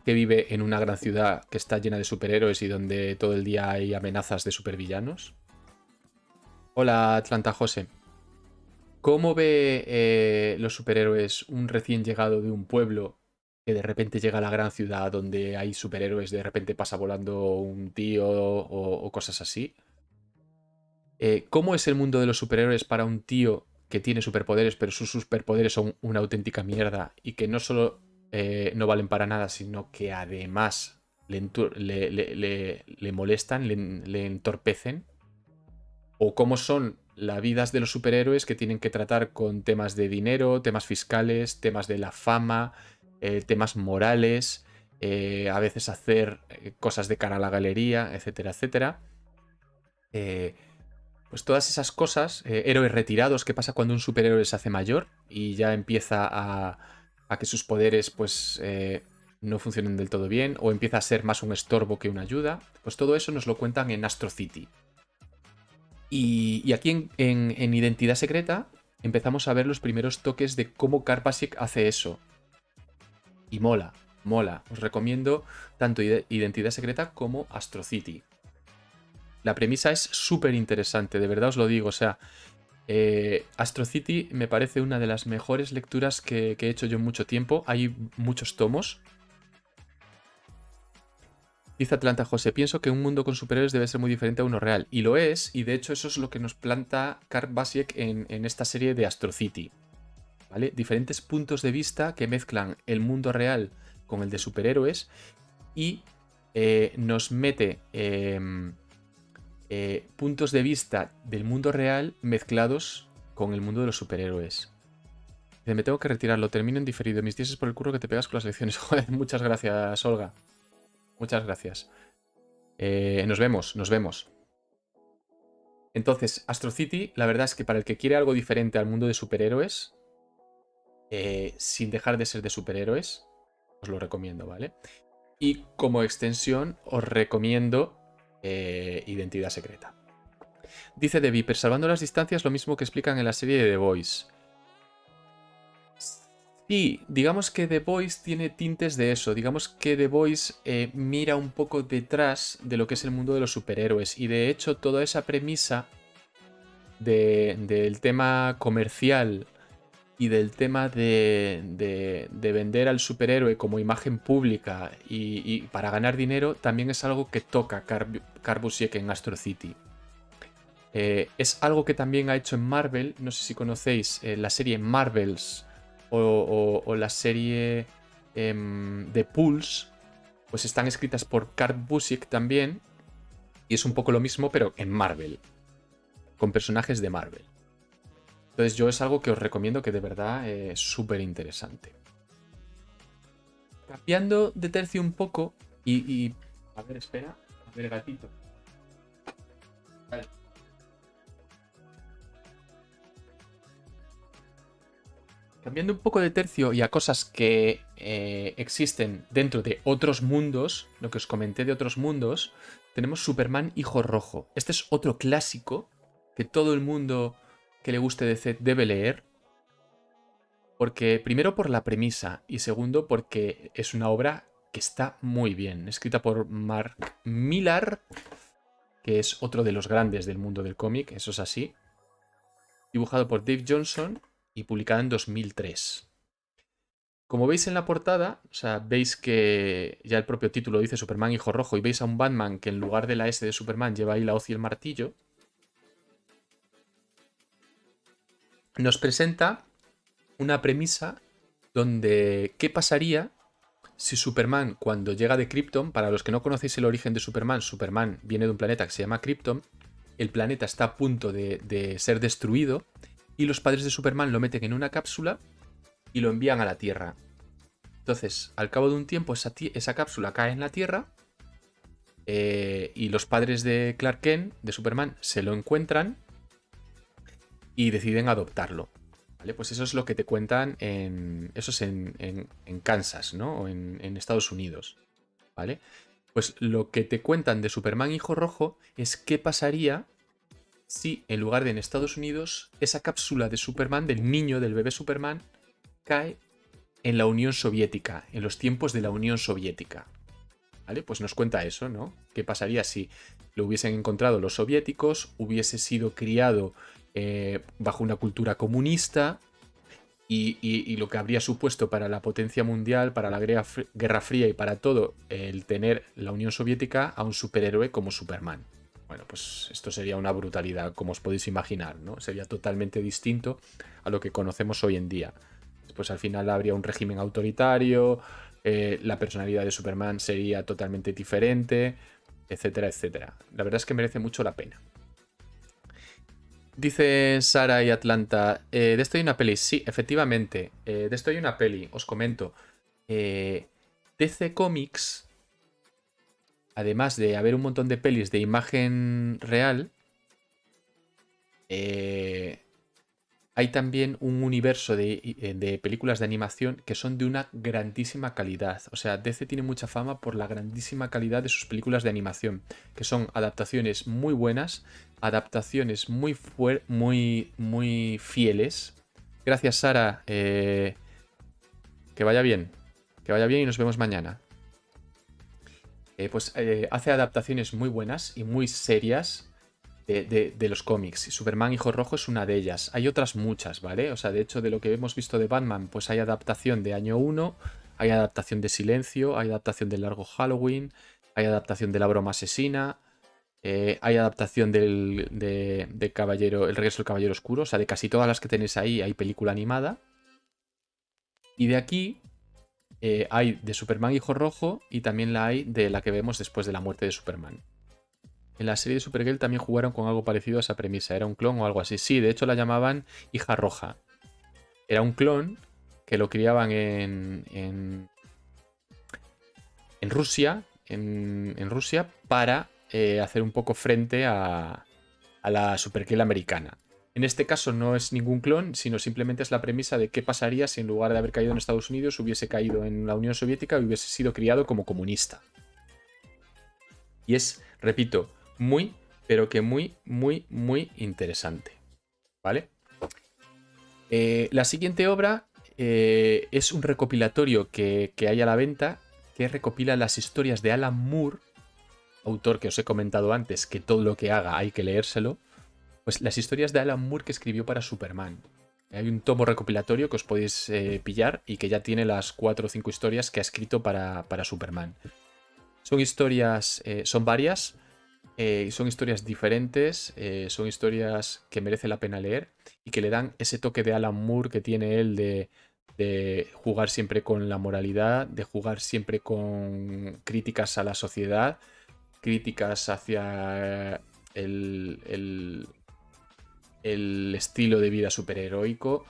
que vive en una gran ciudad que está llena de superhéroes y donde todo el día hay amenazas de supervillanos? Hola, Atlanta José. ¿Cómo ve los superhéroes un recién llegado de un pueblo que de repente llega a la gran ciudad donde hay superhéroes, de repente pasa volando un tío o cosas así? ¿Cómo es el mundo de los superhéroes para un tío que tiene superpoderes, pero sus superpoderes son una auténtica mierda y que no solo no valen para nada, sino que además le molestan, le entorpecen? ¿O cómo son la vida de los superhéroes que tienen que tratar con temas de dinero, temas fiscales, temas de la fama, temas morales, a veces hacer cosas de cara a la galería, etcétera, etcétera. Pues todas esas cosas, héroes retirados, ¿qué pasa cuando un superhéroe se hace mayor y ya empieza a que sus poderes pues no funcionen del todo bien o empieza a ser más un estorbo que una ayuda? Pues todo eso nos lo cuentan en Astro City. Y aquí en Identidad Secreta empezamos a ver los primeros toques de cómo Karpasik hace eso. Y mola, mola. Os recomiendo tanto Identidad Secreta como Astro City. La premisa es súper interesante, de verdad os lo digo. O sea, Astro City me parece una de las mejores lecturas que he hecho yo en mucho tiempo. Hay muchos tomos. Dice Atlanta José, pienso que un mundo con superhéroes debe ser muy diferente a uno real. Y lo es, y de hecho eso es lo que nos planta Karp Basiek en esta serie de Astro City. ¿Vale? Diferentes puntos de vista que mezclan el mundo real con el de superhéroes y nos mete puntos de vista del mundo real mezclados con el mundo de los superhéroes. Dice, me tengo que retirar, lo termino en diferido. Mis dioses por el curro que te pegas con las lecciones. Joder, muchas gracias, Olga. Muchas gracias. Nos vemos, nos vemos. Entonces, Astro City, la verdad es que para el que quiere algo diferente al mundo de superhéroes, sin dejar de ser de superhéroes, os lo recomiendo, ¿vale? Y como extensión, os recomiendo Identidad Secreta. Dice The Viper, salvando las distancias, lo mismo que explican en la serie de The Boys. Sí, digamos que The Boys tiene tintes de eso. Digamos que The Boys mira un poco detrás de lo que es el mundo de los superhéroes. Y de hecho, toda esa premisa del tema comercial y del tema de vender al superhéroe como imagen pública y para ganar dinero, también es algo que toca Karp Busiek en Astro City. Es algo que también ha hecho en Marvel. No sé si conocéis la serie Marvels o la serie de Pulse, pues están escritas por Karp Busiek también. Y es un poco lo mismo, pero en Marvel, con personajes de Marvel. Entonces yo es algo que os recomiendo, que de verdad es súper interesante. Cambiando de tercio un poco y... A ver, espera. A ver, gatito. Vale. Cambiando un poco de tercio y a cosas que existen dentro de otros mundos, lo que os comenté de otros mundos, tenemos Superman Hijo Rojo. Este es otro clásico que todo el mundo que le guste DC debe leer. Porque primero por la premisa y segundo porque es una obra que está muy bien. Escrita por Mark Millar, que es otro de los grandes del mundo del cómic, eso es así. Dibujado por Dave Johnson y publicada en 2003. Como veis en la portada, o sea, veis que ya el propio título dice Superman Hijo Rojo y veis a un Batman que en lugar de la S de Superman lleva ahí la hoz y el martillo. Nos presenta una premisa donde ¿qué pasaría si Superman, cuando llega de Krypton? Para los que no conocéis el origen de Superman, Superman viene de un planeta que se llama Krypton. El planeta está a punto de ser destruido y los padres de Superman lo meten en una cápsula y lo envían a la Tierra. Entonces, al cabo de un tiempo, esa cápsula cae en la Tierra y los padres de Clark Kent, de Superman, se lo encuentran y deciden adoptarlo. ¿Vale? Pues eso es lo que te cuentan eso es en Kansas, ¿no? O en Estados Unidos. ¿Vale? Pues lo que te cuentan de Superman Hijo Rojo es qué pasaría si en lugar de en Estados Unidos, esa cápsula de Superman, del niño, del bebé Superman, cae en la Unión Soviética, en los tiempos de la Unión Soviética. ¿Vale? Pues nos cuenta eso, ¿no? ¿Qué pasaría si lo hubiesen encontrado los soviéticos, hubiese sido criado bajo una cultura comunista y lo que habría supuesto para la potencia mundial, para la Guerra Fría y para todo el tener la Unión Soviética a un superhéroe como Superman? Bueno, pues esto sería una brutalidad, como os podéis imaginar, ¿no? Sería totalmente distinto a lo que conocemos hoy en día. Pues al final habría un régimen autoritario, la personalidad de Superman sería totalmente diferente, etcétera, etcétera. La verdad es que merece mucho la pena. Dice Sara y Atlanta, de esto hay una peli. Sí, efectivamente, de esto hay una peli, os comento. DC Comics, además de haber un montón de pelis de imagen real, eh, hay también un universo de películas de animación que son de una grandísima calidad. O sea, DC tiene mucha fama por la grandísima calidad de sus películas de animación, que son adaptaciones muy buenas, adaptaciones muy fieles. Gracias, Sara. Que vaya bien. Que vaya bien y nos vemos mañana. Hace adaptaciones muy buenas y muy serias de los cómics. Superman Hijo Rojo es una de ellas. Hay otras muchas, ¿vale? O sea, de hecho, de lo que hemos visto de Batman, pues hay adaptación de Año 1, hay adaptación de Silencio, hay adaptación de Largo Halloween, hay adaptación de La Broma Asesina, hay adaptación de Caballero, El Regreso del Caballero Oscuro. O sea, de casi todas las que tenéis ahí hay película animada. Y de aquí hay de Superman Hijo Rojo y también la hay de la que vemos después de la muerte de Superman. En la serie de Supergirl también jugaron con algo parecido a esa premisa. ¿Era un clon o algo así? Sí, de hecho la llamaban Hija Roja. Era un clon que lo criaban en Rusia, en Rusia para hacer un poco frente a la Supergirl americana. En este caso no es ningún clon, sino simplemente es la premisa de qué pasaría si en lugar de haber caído en Estados Unidos hubiese caído en la Unión Soviética y hubiese sido criado como comunista. Y es, repito, muy, pero que muy interesante. ¿Vale? La siguiente obra es un recopilatorio que hay a la venta que recopila las historias de Alan Moore, autor que os he comentado antes, que todo lo que haga hay que leérselo. Pues las historias de Alan Moore que escribió para Superman. Hay un tomo recopilatorio que os podéis pillar y que ya tiene las 4 o 5 historias que ha escrito para Superman. Son historias, son varias, son historias diferentes, son historias que merece la pena leer y que le dan ese toque de Alan Moore que tiene él de jugar siempre con la moralidad, de jugar siempre con críticas a la sociedad, críticas hacia el estilo de vida superheroico.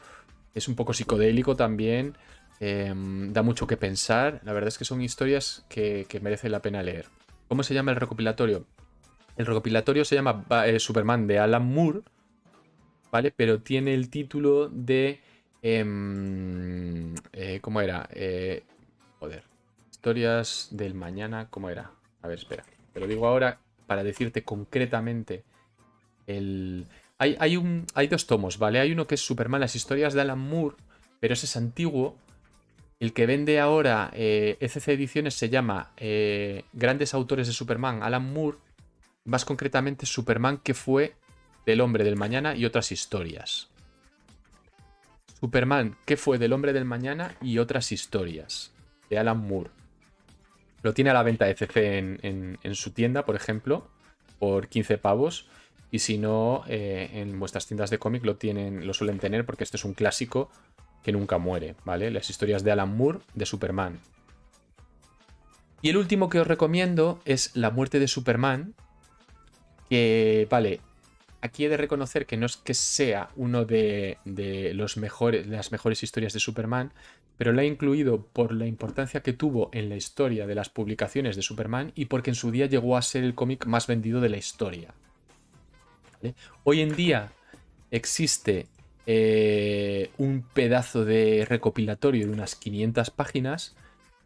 Es un poco psicodélico también. Da mucho que pensar. La verdad es que son historias que merece la pena leer. ¿Cómo se llama el recopilatorio? El recopilatorio se llama Superman de Alan Moore, ¿vale? Pero tiene el título de... ¿cómo era? Joder. Historias del mañana, ¿cómo era? A ver, espera. Te lo digo ahora para decirte concretamente el... Hay dos tomos, ¿vale? Hay uno que es Superman, las historias de Alan Moore, pero ese es antiguo. El que vende ahora ECC Ediciones se llama Grandes Autores de Superman, Alan Moore. Más concretamente, Superman que fue del Hombre del Mañana y otras historias. Superman que fue del Hombre del Mañana y otras historias. De Alan Moore. Lo tiene a la venta ECC en su tienda, por ejemplo, por 15 pavos. Y si no, en vuestras tiendas de cómic lo suelen tener porque este es un clásico que nunca muere, ¿vale? Las historias de Alan Moore de Superman. Y el último que os recomiendo es La muerte de Superman, que, vale, aquí he de reconocer que no es que sea uno de las mejores historias de Superman, pero la he incluido por la importancia que tuvo en la historia de las publicaciones de Superman y porque en su día llegó a ser el cómic más vendido de la historia. ¿Vale? Hoy en día existe un pedazo de recopilatorio de unas 500 páginas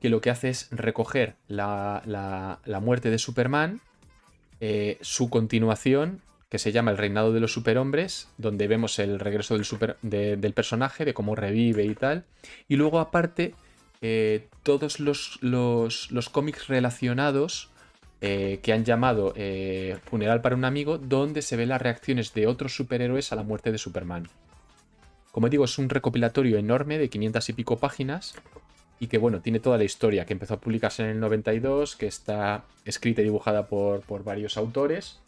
que lo que hace es recoger la muerte de Superman, su continuación, que se llama El reinado de los superhombres, donde vemos el regreso del personaje, de cómo revive y tal. Y luego aparte, todos los cómics relacionados que han llamado Funeral para un amigo, donde se ven las reacciones de otros superhéroes a la muerte de Superman. Como digo, es un recopilatorio enorme de 500 y pico páginas y que, bueno, tiene toda la historia, que empezó a publicarse en el 92, que está escrita y dibujada por varios autores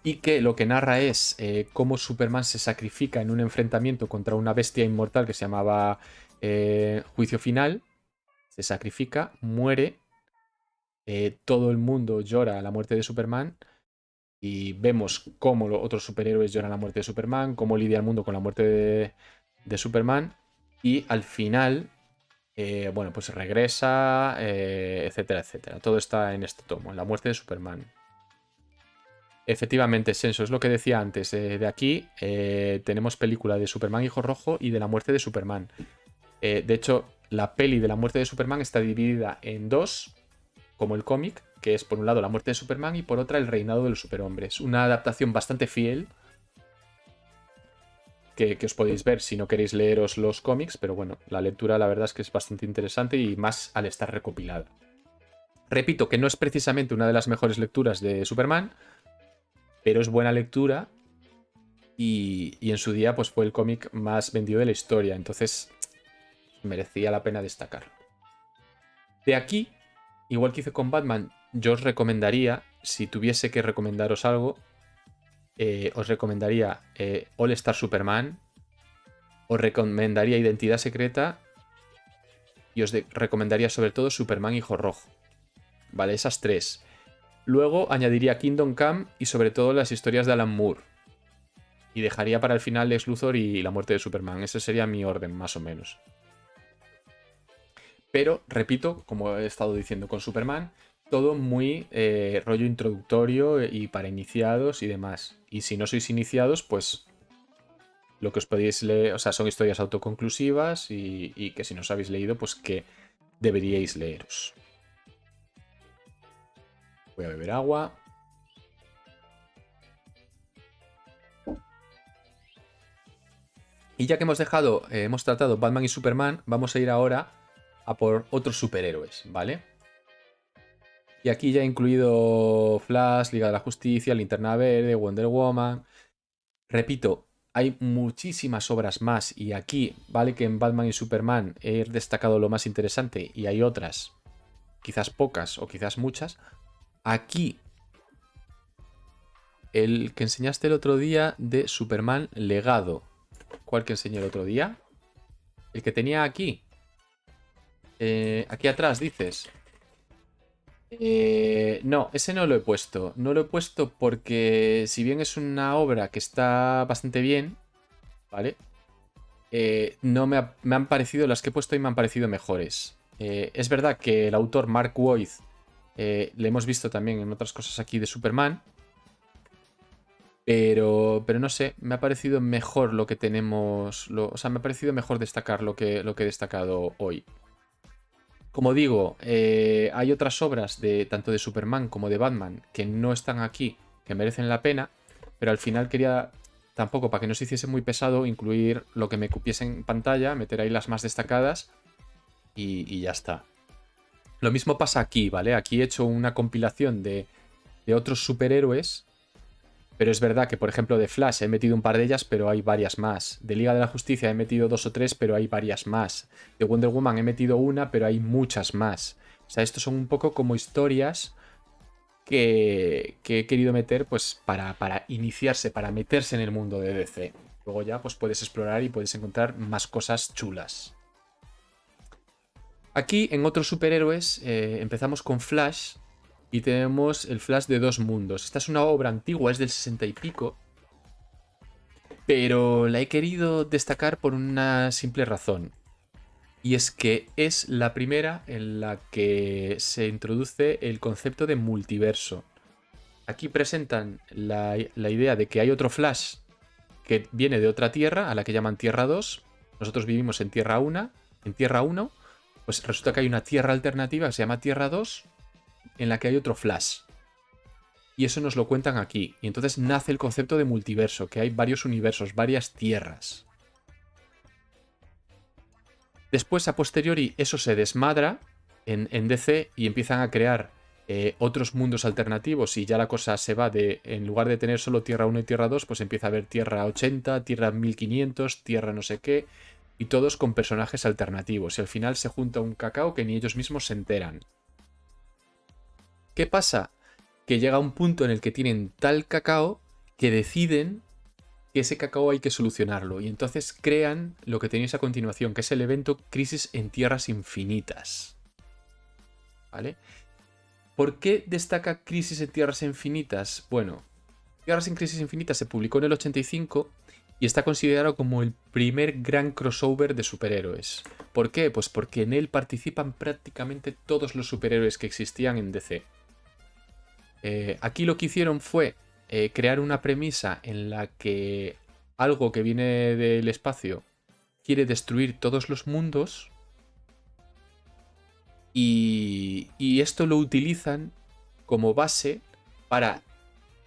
y que lo que narra es cómo Superman se sacrifica en un enfrentamiento contra una bestia inmortal que se llamaba Juicio Final. Se sacrifica, muere, todo el mundo llora a la muerte de Superman y vemos cómo los otros superhéroes lloran la muerte de Superman, cómo lidia el mundo con la muerte de Superman, y al final, bueno, pues regresa, etcétera, etcétera. Todo está en este tomo, en la muerte de Superman. Efectivamente, Senso, es lo que decía antes. De aquí tenemos película de Superman Hijo Rojo y de la muerte de Superman. De hecho, la peli de la muerte de Superman está dividida en dos, como el cómic, que es por un lado la muerte de Superman y por otra el reinado de los superhombres. Una adaptación bastante fiel que os podéis ver si no queréis leeros los cómics, pero bueno, la lectura la verdad es que es bastante interesante y más al estar recopilada. Repito que no es precisamente una de las mejores lecturas de Superman, pero es buena lectura y en su día pues fue el cómic más vendido de la historia, entonces merecía la pena destacarlo. De aquí, igual que hice con Batman, yo os recomendaría, si tuviese que recomendaros algo, os recomendaría All Star Superman, os recomendaría Identidad Secreta y os recomendaría sobre todo Superman Hijo Rojo. Vale, esas tres. Luego añadiría Kingdom Come y sobre todo las historias de Alan Moore. Y dejaría para el final Lex Luthor y la muerte de Superman. Ese sería mi orden, más o menos. Pero, repito, como he estado diciendo con Superman, todo muy rollo introductorio y para iniciados y demás. Y si no sois iniciados, pues lo que os podéis leer, o sea, son historias autoconclusivas y que si no os habéis leído, pues que deberíais leeros. Voy a beber agua. Y ya que hemos tratado Batman y Superman, vamos a ir ahora a por otros superhéroes, ¿vale? Y aquí ya he incluido Flash, Liga de la Justicia, Linterna Verde, Wonder Woman. Repito, hay muchísimas obras más y aquí vale que en Batman y Superman he destacado lo más interesante y hay otras, quizás pocas o quizás muchas. Aquí, el que enseñaste el otro día de Superman Legado. ¿Cuál que enseñé el otro día? El que tenía aquí. Aquí atrás, dices. No, ese no lo he puesto. No lo he puesto porque si bien es una obra que está bastante bien, ¿vale? No me han parecido, las que he puesto y me han parecido mejores. Es verdad que el autor Mark Waid le hemos visto también en otras cosas aquí de Superman. Pero no sé, me ha parecido mejor lo que tenemos. O sea, me ha parecido mejor destacar lo que he destacado hoy. Como digo, hay otras obras de tanto de Superman como de Batman que no están aquí, que merecen la pena, pero al final quería, tampoco para que no se hiciese muy pesado, incluir lo que me cupiese en pantalla, meter ahí las más destacadas y ya está. Lo mismo pasa aquí, ¿vale? Aquí he hecho una compilación de otros superhéroes, pero es verdad que, por ejemplo, de Flash he metido un par de ellas, pero hay varias más. De Liga de la Justicia he metido 2 o 3, pero hay varias más. De Wonder Woman he metido una, pero hay muchas más. O sea, estos son un poco como historias que he querido meter pues para iniciarse, para meterse en el mundo de DC. Luego ya pues puedes explorar y puedes encontrar más cosas chulas. Aquí en otros superhéroes empezamos con Flash. Y tenemos el Flash de Dos Mundos. Esta es una obra antigua, es del 60 y pico. Pero la he querido destacar por una simple razón. Y es que es la primera en la que se introduce el concepto de multiverso. Aquí presentan la idea de que hay otro Flash que viene de otra tierra, a la que llaman Tierra 2. Nosotros vivimos en Tierra 1. En Tierra 1, pues resulta que hay una tierra alternativa que se llama Tierra 2, en la que hay otro Flash. Y eso nos lo cuentan aquí. Y entonces nace el concepto de multiverso, que hay varios universos, varias tierras. Después, a posteriori, eso se desmadra en DC y empiezan a crear otros mundos alternativos y ya la cosa se va de, en lugar de tener solo Tierra 1 y Tierra 2, pues empieza a haber Tierra 80, Tierra 1500, Tierra no sé qué, y todos con personajes alternativos. Y al final se junta un cacao que ni ellos mismos se enteran. ¿Qué pasa? Que llega un punto en el que tienen tal cacao que deciden que ese cacao hay que solucionarlo. Y entonces crean lo que tenéis a continuación, que es el evento Crisis en Tierras Infinitas. ¿Vale? ¿Por qué destaca Crisis en Tierras Infinitas? Bueno, Guerras en Crisis Infinitas se publicó en el 85 y está considerado como el primer gran crossover de superhéroes. ¿Por qué? Pues porque en él participan prácticamente todos los superhéroes que existían en DC. Aquí lo que hicieron fue crear una premisa en la que algo que viene del espacio quiere destruir todos los mundos y esto lo utilizan como base para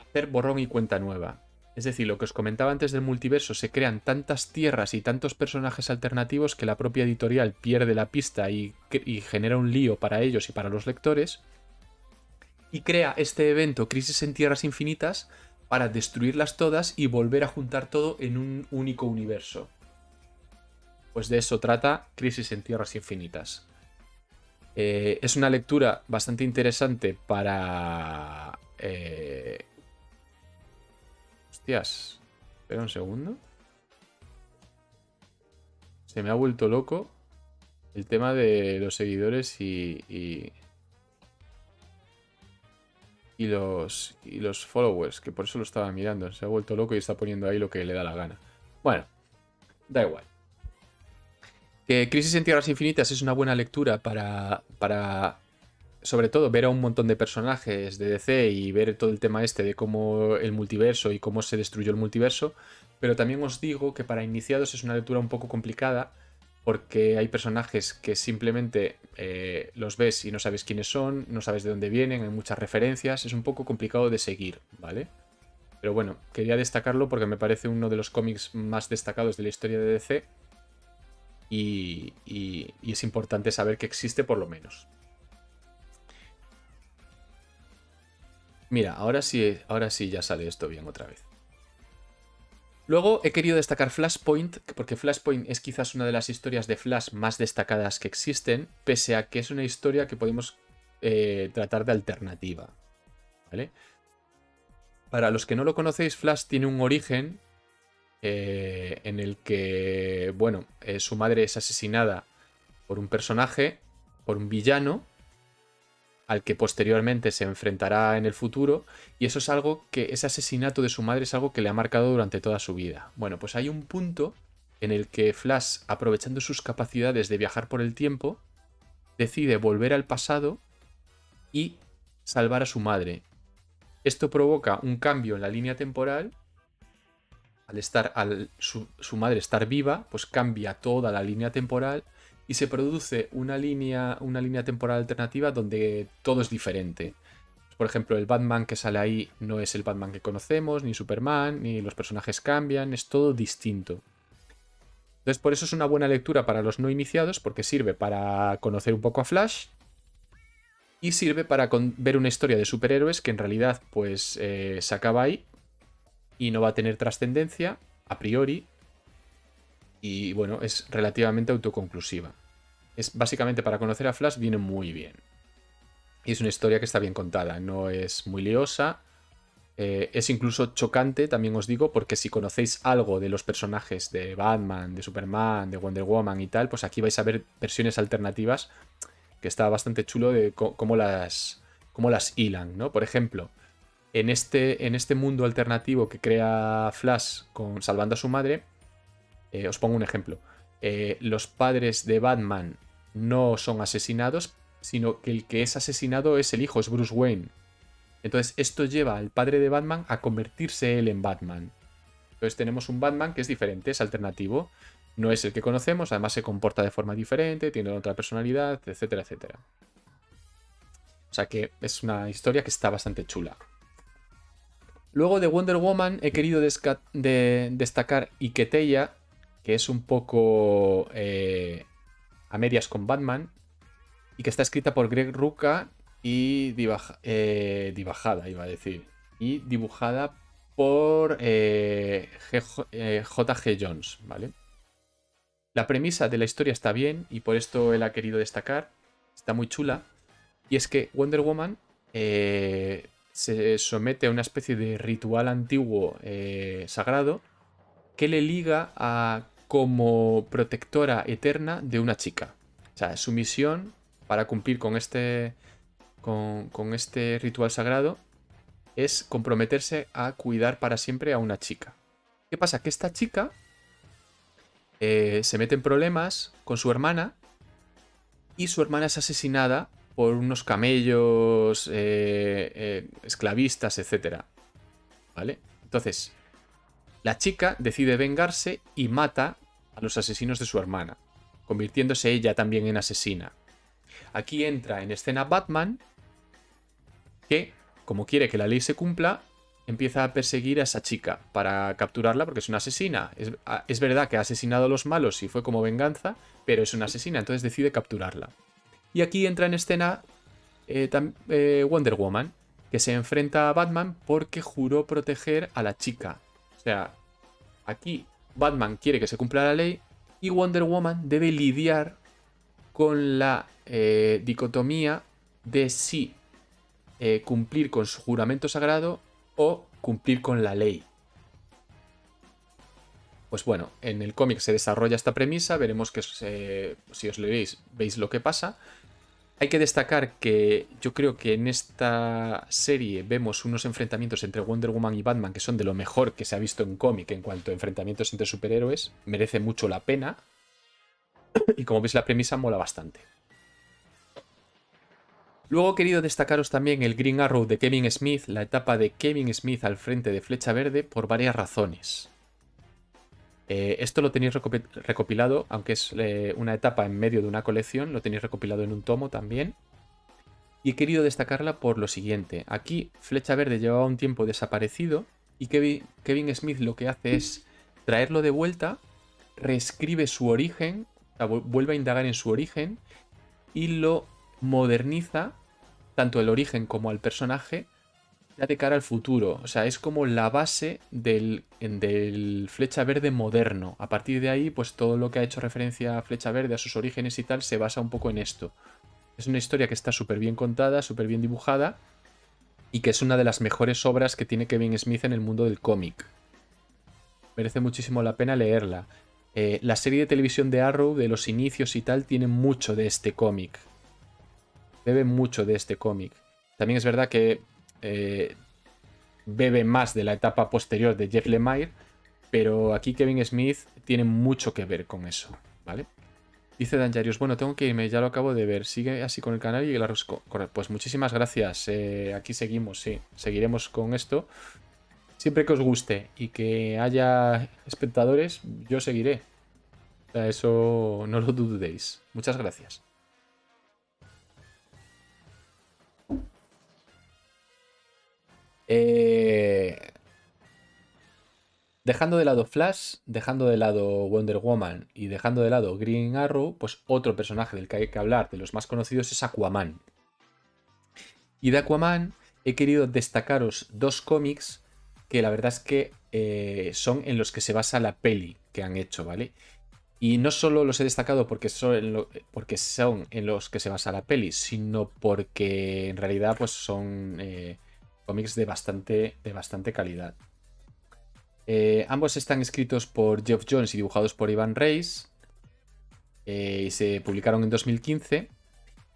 hacer borrón y cuenta nueva. Es decir, lo que os comentaba antes del multiverso, se crean tantas tierras y tantos personajes alternativos que la propia editorial pierde la pista y genera un lío para ellos y para los lectores. Y crea este evento, Crisis en Tierras Infinitas, para destruirlas todas y volver a juntar todo en un único universo. Pues de eso trata Crisis en Tierras Infinitas. Es una lectura bastante interesante para... Hostias, espera un segundo. Se me ha vuelto loco el tema de los seguidores y los followers, que por eso lo estaba mirando. Se ha vuelto loco y está poniendo ahí lo que le da la gana. Bueno, da igual. Que Crisis en Tierras Infinitas es una buena lectura para sobre todo ver a un montón de personajes de DC y ver todo el tema este de cómo el multiverso y cómo se destruyó el multiverso, pero también os digo que para iniciados es una lectura un poco complicada porque hay personajes que simplemente los ves y no sabes quiénes son, no sabes de dónde vienen, hay muchas referencias, es un poco complicado de seguir, ¿vale? Pero bueno, quería destacarlo porque me parece uno de los cómics más destacados de la historia de DC y es importante saber que existe por lo menos. Mira, ahora sí ya sale esto bien otra vez. Luego he querido destacar Flashpoint, porque Flashpoint es quizás una de las historias de Flash más destacadas que existen, pese a que es una historia que podemos tratar de alternativa, ¿vale? Para los que no lo conocéis, Flash tiene un origen en el que, bueno, su madre es asesinada por un personaje, por un villano, al que posteriormente se enfrentará en el futuro, y eso es algo que, ese asesinato de su madre es algo que le ha marcado durante toda su vida. Bueno, pues hay un punto en el que Flash, aprovechando sus capacidades de viajar por el tiempo, decide volver al pasado y salvar a su madre. Esto provoca un cambio en la línea temporal. Su madre estar viva, pues cambia toda la línea temporal y se produce una línea temporal alternativa donde todo es diferente. Por ejemplo, el Batman que sale ahí no es el Batman que conocemos, ni Superman, ni los personajes cambian, es todo distinto. Entonces, por eso es una buena lectura para los no iniciados, porque sirve para conocer un poco a Flash y sirve para ver una historia de superhéroes que en realidad pues se acaba ahí y no va a tener trascendencia a priori. Y bueno, es relativamente autoconclusiva. Es básicamente para conocer a Flash viene muy bien. Y es una historia que está bien contada, no es muy liosa. Es incluso chocante, también os digo, porque si conocéis algo de los personajes de Batman, de Superman, de Wonder Woman y tal, pues aquí vais a ver versiones alternativas que está bastante chulo de cómo las hilan, ¿no? Por ejemplo, en este mundo alternativo que crea Flash salvando a su madre, os pongo un ejemplo. Los padres de Batman no son asesinados, sino que el que es asesinado es el hijo, es Bruce Wayne. Entonces esto lleva al padre de Batman a convertirse él en Batman. Entonces tenemos un Batman que es diferente, es alternativo. No es el que conocemos, además se comporta de forma diferente, tiene otra personalidad, etcétera, etcétera. O sea que es una historia que está bastante chula. Luego de Wonder Woman he querido destacar Iketeia, que es un poco a medias con Batman, y que está escrita por Greg Rucka y dibujada, iba a decir, y dibujada por J.G. Jones, ¿vale? La premisa de la historia está bien y por esto él ha querido destacar, está muy chula, y es que Wonder Woman se somete a una especie de ritual antiguo sagrado que le liga a como protectora eterna de una chica. O sea, su misión para cumplir con este ritual sagrado es comprometerse a cuidar para siempre a una chica. ¿Qué pasa? Que esta chica se mete en problemas con su hermana y su hermana es asesinada por unos camellos, esclavistas, etc. ¿Vale? Entonces, la chica decide vengarse y mata a los asesinos de su hermana, convirtiéndose ella también en asesina. Aquí entra en escena Batman, que, como quiere que la ley se cumpla, empieza a perseguir a esa chica para capturarla porque es una asesina. Es verdad que ha asesinado a los malos y fue como venganza, pero es una asesina, entonces decide capturarla. Y aquí entra en escena Wonder Woman, que se enfrenta a Batman porque juró proteger a la chica. O sea, aquí Batman quiere que se cumpla la ley y Wonder Woman debe lidiar con la dicotomía de si cumplir con su juramento sagrado o cumplir con la ley. Pues bueno, en el cómic se desarrolla esta premisa, veremos que si os leéis veis lo que pasa. Hay que destacar que yo creo que en esta serie vemos unos enfrentamientos entre Wonder Woman y Batman que son de lo mejor que se ha visto en cómic en cuanto a enfrentamientos entre superhéroes. Merece mucho la pena. Y como veis la premisa mola bastante. Luego he querido destacaros también el Green Arrow de Kevin Smith, la etapa de Kevin Smith al frente de Flecha Verde, por varias razones. Esto lo tenéis recopilado, aunque es una etapa en medio de una colección, lo tenéis recopilado en un tomo también. Y he querido destacarla por lo siguiente. Aquí Flecha Verde llevaba un tiempo desaparecido y Kevin Smith lo que hace es traerlo de vuelta, reescribe su origen, o sea, vuelve a indagar en su origen y lo moderniza, tanto el origen como al personaje, ya de cara al futuro. O sea, es como la base del Flecha Verde moderno. A partir de ahí, pues todo lo que ha hecho referencia a Flecha Verde, a sus orígenes y tal, se basa un poco en esto. Es una historia que está súper bien contada, súper bien dibujada y que es una de las mejores obras que tiene Kevin Smith en el mundo del cómic. Merece muchísimo la pena leerla. La serie de televisión de Arrow, de los inicios y tal, tiene mucho de este cómic. Bebe mucho de este cómic. También es verdad que bebe más de la etapa posterior de Jeff Lemire, pero aquí Kevin Smith tiene mucho que ver con eso, ¿vale? Dice Danjarius, bueno, tengo que irme, ya lo acabo de ver. Sigue así con el canal y el arroz. Pues muchísimas gracias. Aquí seguimos, sí. Seguiremos con esto. Siempre que os guste y que haya espectadores, yo seguiré. O sea, eso no lo dudéis. Muchas gracias. Dejando de lado Flash, dejando de lado Wonder Woman y dejando de lado Green Arrow, pues otro personaje del que hay que hablar, de los más conocidos, es Aquaman. Y de Aquaman he querido destacaros dos cómics que la verdad es que son en los que se basa la peli que han hecho, ¿vale? Y no solo los he destacado porque son en los que se basa la peli, sino porque en realidad pues son cómics de bastante calidad. Ambos están escritos por Geoff Johns y dibujados por Ivan Reis. Y se publicaron en 2015.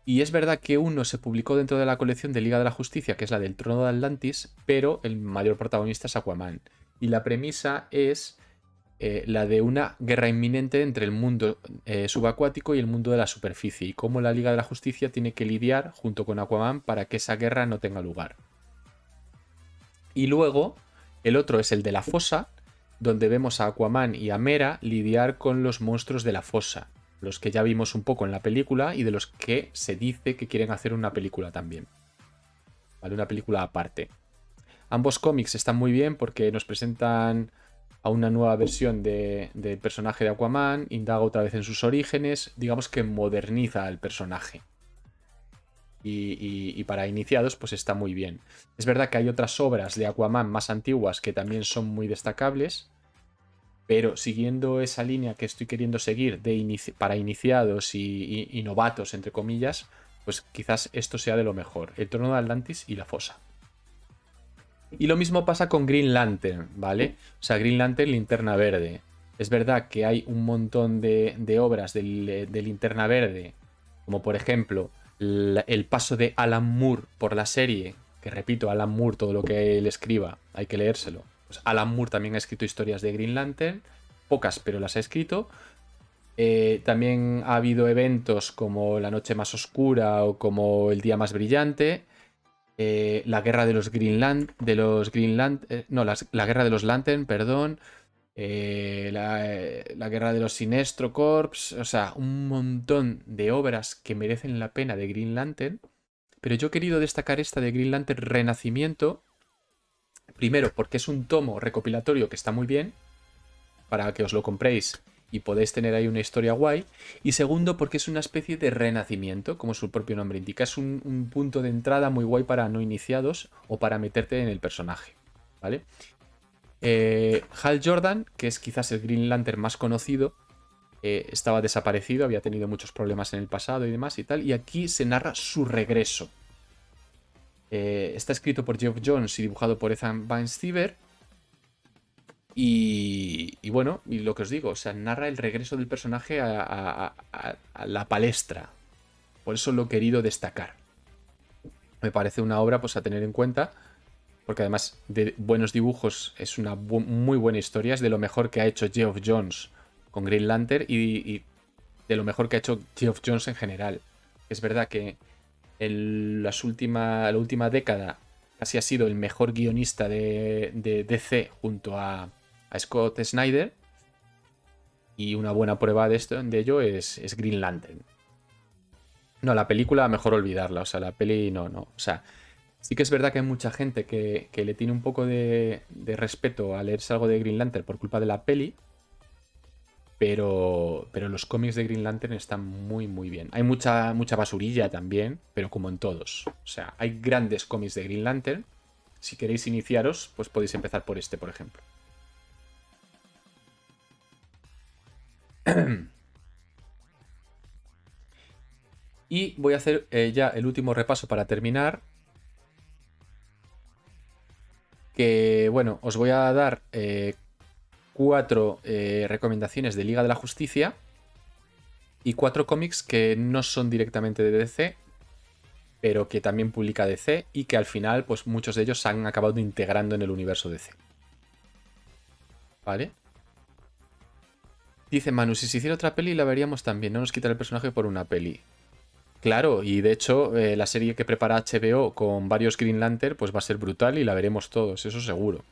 Y es verdad que uno se publicó dentro de la colección de Liga de la Justicia, que es la del Trono de Atlantis, pero el mayor protagonista es Aquaman. Y la premisa es la de una guerra inminente entre el mundo subacuático y el mundo de la superficie, y cómo la Liga de la Justicia tiene que lidiar junto con Aquaman para que esa guerra no tenga lugar. Y luego, el otro es el de la fosa, donde vemos a Aquaman y a Mera lidiar con los monstruos de la fosa, los que ya vimos un poco en la película y de los que se dice que quieren hacer una película también. ¿Vale? Una película aparte. Ambos cómics están muy bien porque nos presentan a una nueva versión del personaje de Aquaman, indaga otra vez en sus orígenes, digamos que moderniza al personaje. Y para iniciados pues está muy bien. Es verdad que hay otras obras de Aquaman más antiguas que también son muy destacables, pero siguiendo esa línea que estoy queriendo seguir para iniciados y novatos, entre comillas, pues quizás esto sea de lo mejor. El Trono de Atlantis y la Fosa. Y lo mismo pasa con Green Lantern, ¿vale? O sea, Green Lantern, Linterna Verde. Es verdad que hay un montón de obras de Linterna Verde, como por ejemplo el paso de Alan Moore por la serie, que repito, Alan Moore, todo lo que él escriba, hay que leérselo. Pues Alan Moore también ha escrito historias de Green Lantern, pocas, pero las ha escrito. También ha habido eventos como La Noche Más Oscura o como El Día Más Brillante. La guerra de los la guerra de los Lantern, perdón. La guerra de los Sinestro Corps. O sea, un montón de obras que merecen la pena de Green Lantern. Pero yo he querido destacar esta de Green Lantern Renacimiento. Primero, porque es un tomo recopilatorio que está muy bien, para que os lo compréis y podéis tener ahí una historia guay. Y segundo, porque es una especie de renacimiento, como su propio nombre indica. Es un punto de entrada muy guay para no iniciados o para meterte en el personaje, ¿vale? Hal Jordan, que es quizás el Green Lantern más conocido, estaba desaparecido, había tenido muchos problemas en el pasado y demás y tal, y aquí se narra su regreso. Está escrito por Geoff Johns y dibujado por Ethan Van Sciver. Y bueno, y lo que os digo, o sea, narra el regreso del personaje a la palestra. Por eso lo he querido destacar. Me parece una obra pues a tener en cuenta, porque además de buenos dibujos es una muy buena historia, es de lo mejor que ha hecho Geoff Johns con Green Lantern y de lo mejor que ha hecho Geoff Johns en general. Es verdad que en la última década casi ha sido el mejor guionista de DC junto a Scott Snyder. Y una buena prueba de ello es Green Lantern. No, la película mejor olvidarla. O sea, la peli no. O sea, sí que es verdad que hay mucha gente que le tiene un poco de respeto a leerse algo de Green Lantern por culpa de la peli. Pero los cómics de Green Lantern están muy, muy bien. Hay mucha basurilla también, pero como en todos. O sea, hay grandes cómics de Green Lantern. Si queréis iniciaros, pues podéis empezar por este, por ejemplo. Y voy a hacer ya el último repaso para terminar. Que bueno, os voy a dar 4 recomendaciones de Liga de la Justicia y 4 cómics que no son directamente de DC, pero que también publica DC y que al final pues muchos de ellos se han acabado integrando en el universo DC. ¿Vale? Dice Manu, si se hiciera otra peli la veríamos también, no nos quitar el personaje por una peli. Claro, y de hecho la serie que prepara HBO con varios Green Lantern pues va a ser brutal y la veremos todos, eso seguro.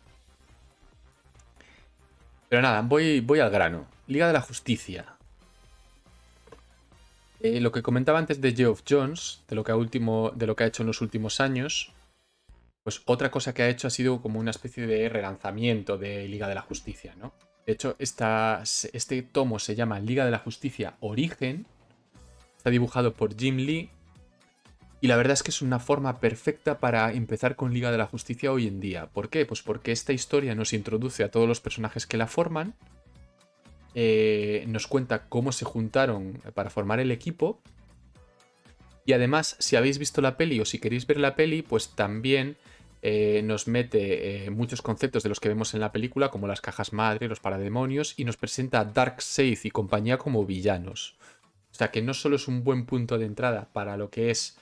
Pero nada, voy al grano. Liga de la Justicia. Lo que comentaba antes de Geoff Johns, de lo que ha hecho en los últimos años, pues otra cosa que ha hecho ha sido como una especie de relanzamiento de Liga de la Justicia, ¿no? De hecho, este tomo se llama Liga de la Justicia Origen, está dibujado por Jim Lee, y la verdad es que es una forma perfecta para empezar con Liga de la Justicia hoy en día. ¿Por qué? Pues porque esta historia nos introduce a todos los personajes que la forman, nos cuenta cómo se juntaron para formar el equipo. Y además, si habéis visto la peli o si queréis ver la peli, pues también nos mete muchos conceptos de los que vemos en la película, como las cajas madre, los parademonios, y nos presenta a Darkseid y compañía como villanos. O sea que no solo es un buen punto de entrada para lo que es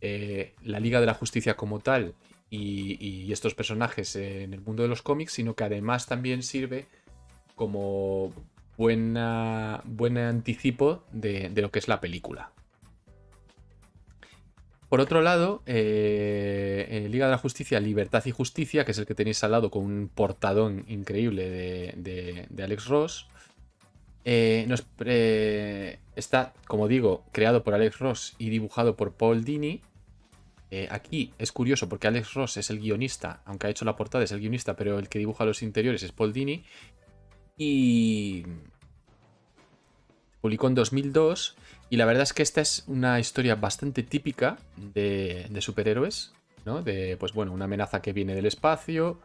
la Liga de la Justicia como tal y estos personajes en el mundo de los cómics, sino que además también sirve como buen anticipo de lo que es la película. Por otro lado, Liga de la Justicia, Libertad y Justicia, que es el que tenéis al lado con un portadón increíble de Alex Ross, está, como digo, creado por Alex Ross y dibujado por Paul Dini. Aquí es curioso porque Alex Ross es el guionista, aunque ha hecho la portada, es el guionista, pero el que dibuja los interiores es Paul Dini. Y publicó en 2002 y la verdad es que esta es una historia bastante típica de superhéroes, ¿no? De, pues bueno, una amenaza que viene del espacio,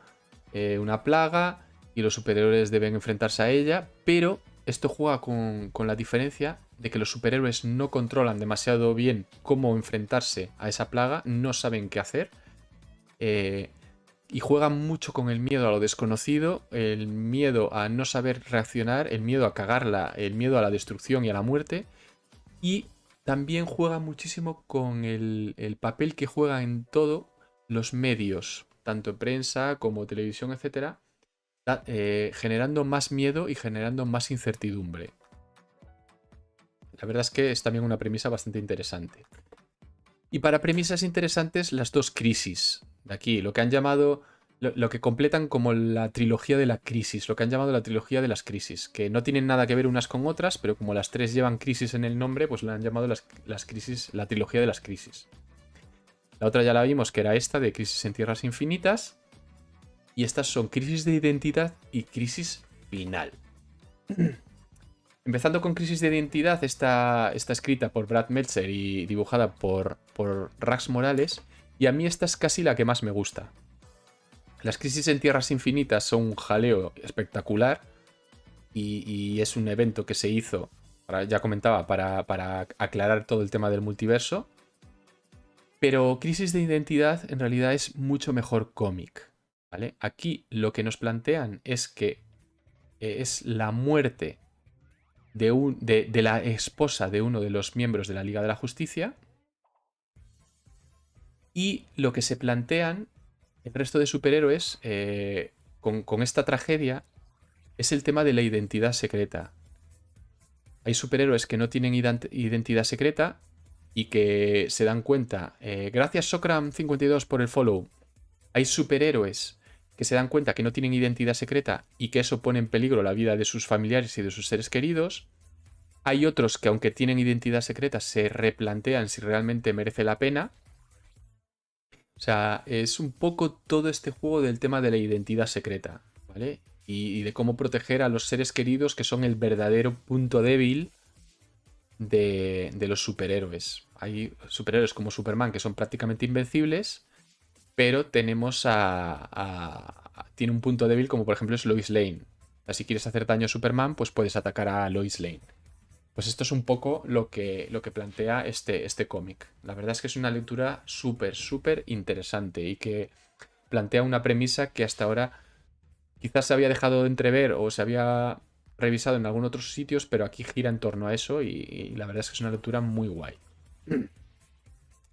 una plaga y los superhéroes deben enfrentarse a ella, pero esto juega con la diferencia de que los superhéroes no controlan demasiado bien cómo enfrentarse a esa plaga, no saben qué hacer. Y juegan mucho con el miedo a lo desconocido, el miedo a no saber reaccionar, el miedo a cagarla, el miedo a la destrucción y a la muerte. Y también juega muchísimo con el papel que juega en todo los medios, tanto prensa como televisión, etcétera, generando más miedo y generando más incertidumbre. La verdad es que es también una premisa bastante interesante. Y para premisas interesantes, las dos crisis de aquí, lo que han llamado, lo que completan como la trilogía de la crisis, lo que han llamado la trilogía de las crisis, que no tienen nada que ver unas con otras, pero como las tres llevan crisis en el nombre, pues la han llamado las crisis, la trilogía de las crisis. La otra ya la vimos, que era esta de Crisis en Tierras Infinitas, y estas son Crisis de Identidad y Crisis Final. Empezando con Crisis de Identidad, está escrita por Brad Meltzer y dibujada por Rax Morales, y a mí esta es casi la que más me gusta. Las Crisis en Tierras Infinitas son un jaleo espectacular, y es un evento que se hizo, ya comentaba, para aclarar todo el tema del multiverso. Pero Crisis de Identidad en realidad es mucho mejor cómic, ¿vale? Aquí lo que nos plantean es que es la muerte de la esposa de uno de los miembros de la Liga de la Justicia, y lo que se plantean el resto de superhéroes con esta tragedia es el tema de la identidad secreta. Hay superhéroes que no tienen identidad secreta y que se dan cuenta. Gracias Sokram52 por el follow. Hay superhéroes que se dan cuenta que no tienen identidad secreta y que eso pone en peligro la vida de sus familiares y de sus seres queridos. Hay otros que, aunque tienen identidad secreta, se replantean si realmente merece la pena. O sea, es un poco todo este juego del tema de la identidad secreta, ¿vale? Y de cómo proteger a los seres queridos, que son el verdadero punto débil de los superhéroes. Hay superhéroes como Superman que son prácticamente invencibles, pero tenemos tiene un punto débil como por ejemplo es Lois Lane. O sea, si quieres hacer daño a Superman, pues puedes atacar a Lois Lane. Pues esto es un poco lo que plantea este cómic. La verdad es que es una lectura súper, súper interesante y que plantea una premisa que hasta ahora quizás se había dejado de entrever o se había revisado en algunos otros sitios, pero aquí gira en torno a eso y la verdad es que es una lectura muy guay.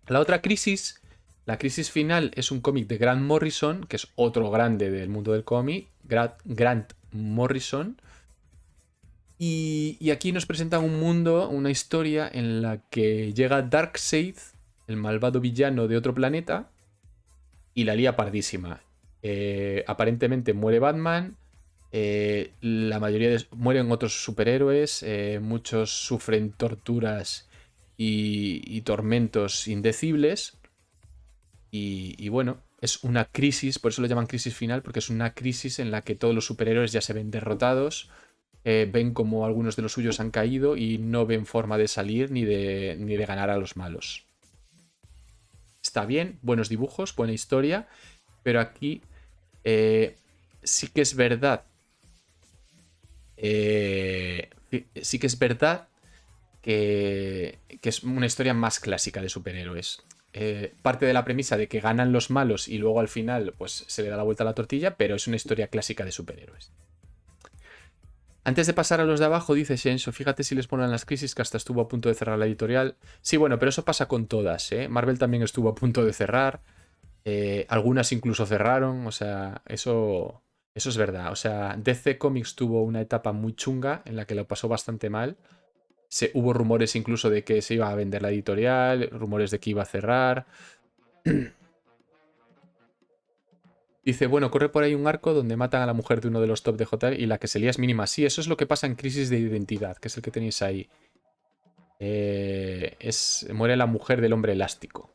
La otra crisis, la crisis final, es un cómic de Grant Morrison, que es otro grande del mundo del cómic, Grant Morrison. Y aquí nos presentan un mundo, una historia en la que llega Darkseid, el malvado villano de otro planeta, y la lía pardísima. Aparentemente muere Batman, la mayoría mueren otros superhéroes, muchos sufren torturas y tormentos indecibles. Y bueno, es una crisis, por eso lo llaman crisis final, porque es una crisis en la que todos los superhéroes ya se ven derrotados, ven como algunos de los suyos han caído y no ven forma de salir ni de ganar a los malos. Está bien, buenos dibujos, buena historia, pero aquí sí que es verdad. Sí que es verdad que es una historia más clásica de superhéroes. Parte de la premisa de que ganan los malos y luego al final pues se le da la vuelta a la tortilla, pero es una historia clásica de superhéroes. Antes de pasar a los de abajo, dice Shenso, fíjate si les ponen las crisis que hasta estuvo a punto de cerrar la editorial. Sí, bueno, pero eso pasa con todas, ¿eh? Marvel también estuvo a punto de cerrar. Algunas incluso cerraron, o sea, eso es verdad. O sea, DC Comics tuvo una etapa muy chunga en la que lo pasó bastante mal. Hubo rumores incluso de que se iba a vender la editorial, rumores de que iba a cerrar. Dice, bueno, corre por ahí un arco donde matan a la mujer de uno de los top de JL y la que se lía es mínima. Sí, eso es lo que pasa en Crisis de Identidad, que es el que tenéis ahí. Muere la mujer del hombre elástico.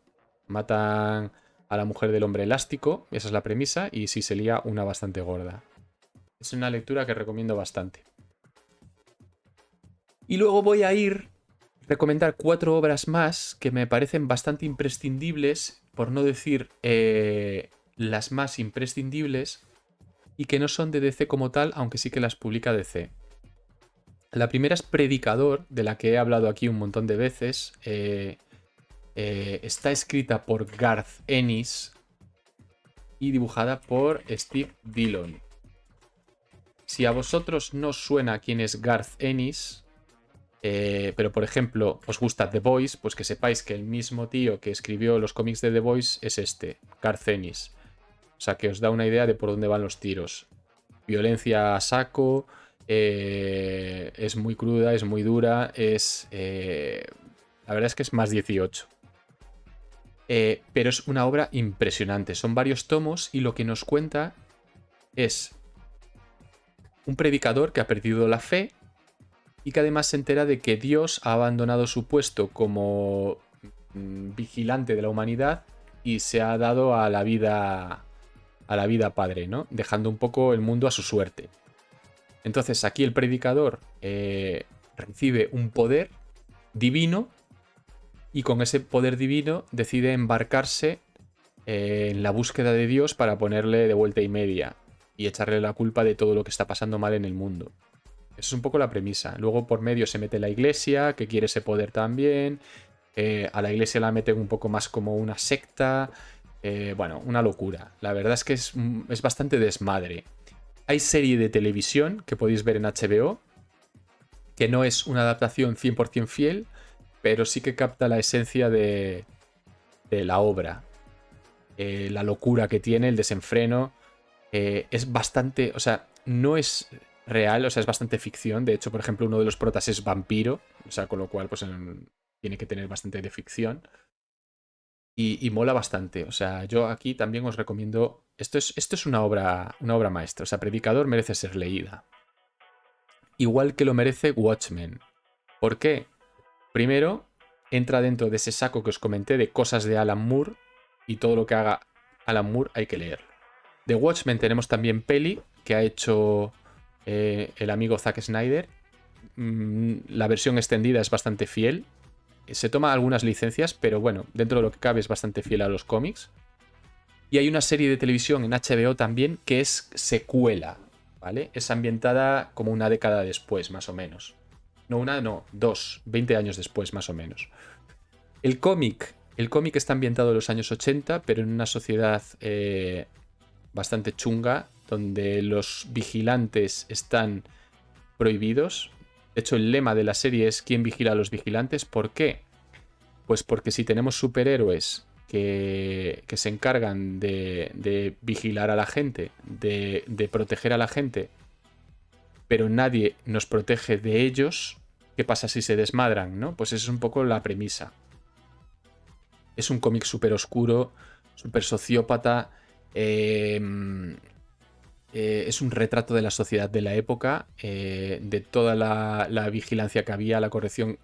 Matan a la mujer del hombre elástico, esa es la premisa, y sí se lía una bastante gorda. Es una lectura que recomiendo bastante. Y luego voy a recomendar 4 obras más que me parecen bastante imprescindibles, por no decir las más imprescindibles, y que no son de DC como tal, aunque sí que las publica DC. La primera es Predicador, de la que he hablado aquí un montón de veces. Está escrita por Garth Ennis y dibujada por Steve Dillon. Si a vosotros no suena quién es Garth Ennis, Pero, por ejemplo, os gusta The Boys, pues que sepáis que el mismo tío que escribió los cómics de The Boys es Garth Ennis. O sea, que os da una idea de por dónde van los tiros. Violencia a saco, es muy cruda, es muy dura, la verdad es que es más 18. Pero es una obra impresionante. Son varios tomos y lo que nos cuenta es un predicador que ha perdido la fe y que además se entera de que Dios ha abandonado su puesto como vigilante de la humanidad y se ha dado a la vida padre, ¿no? Dejando un poco el mundo a su suerte. Entonces aquí el predicador recibe un poder divino y con ese poder divino decide embarcarse en la búsqueda de Dios para ponerle de vuelta y media y echarle la culpa de todo lo que está pasando mal en el mundo. Esa es un poco la premisa. Luego por medio se mete la iglesia, que quiere ese poder también. A la iglesia la meten un poco más como una secta. Bueno, una locura. La verdad es que es bastante desmadre. Hay serie de televisión que podéis ver en HBO, que no es una adaptación 100% fiel, pero sí que capta la esencia de la obra. La locura que tiene, el desenfreno. Es bastante, o sea, no es real, o sea, es bastante ficción. De hecho, por ejemplo, uno de los protas es vampiro, o sea, con lo cual, pues tiene que tener bastante de ficción. Y mola bastante. O sea, yo aquí también os recomiendo. Esto es una obra maestra. O sea, Predicador merece ser leída. Igual que lo merece Watchmen. ¿Por qué? Primero, entra dentro de ese saco que os comenté de cosas de Alan Moore. Y todo lo que haga Alan Moore hay que leerlo. De Watchmen tenemos también peli que ha hecho el amigo Zack Snyder. La versión extendida es bastante fiel. Se toma algunas licencias, pero bueno, dentro de lo que cabe es bastante fiel a los cómics. Y hay una serie de televisión en HBO también que es secuela, ¿vale? Es ambientada como una década después, más o menos. No, 20 años después, más o menos. El cómic está ambientado en los años 80, pero en una sociedad bastante chunga, donde los vigilantes están prohibidos. De hecho, el lema de la serie es ¿quién vigila a los vigilantes? ¿Por qué? Pues porque si tenemos superhéroes que se encargan de vigilar a la gente, de proteger a la gente, pero nadie nos protege de ellos, ¿qué pasa si se desmadran, no? Pues esa es un poco la premisa. Es un cómic súper oscuro, súper sociópata. Es un retrato de la sociedad de la época, de toda la vigilancia que había, la corrupción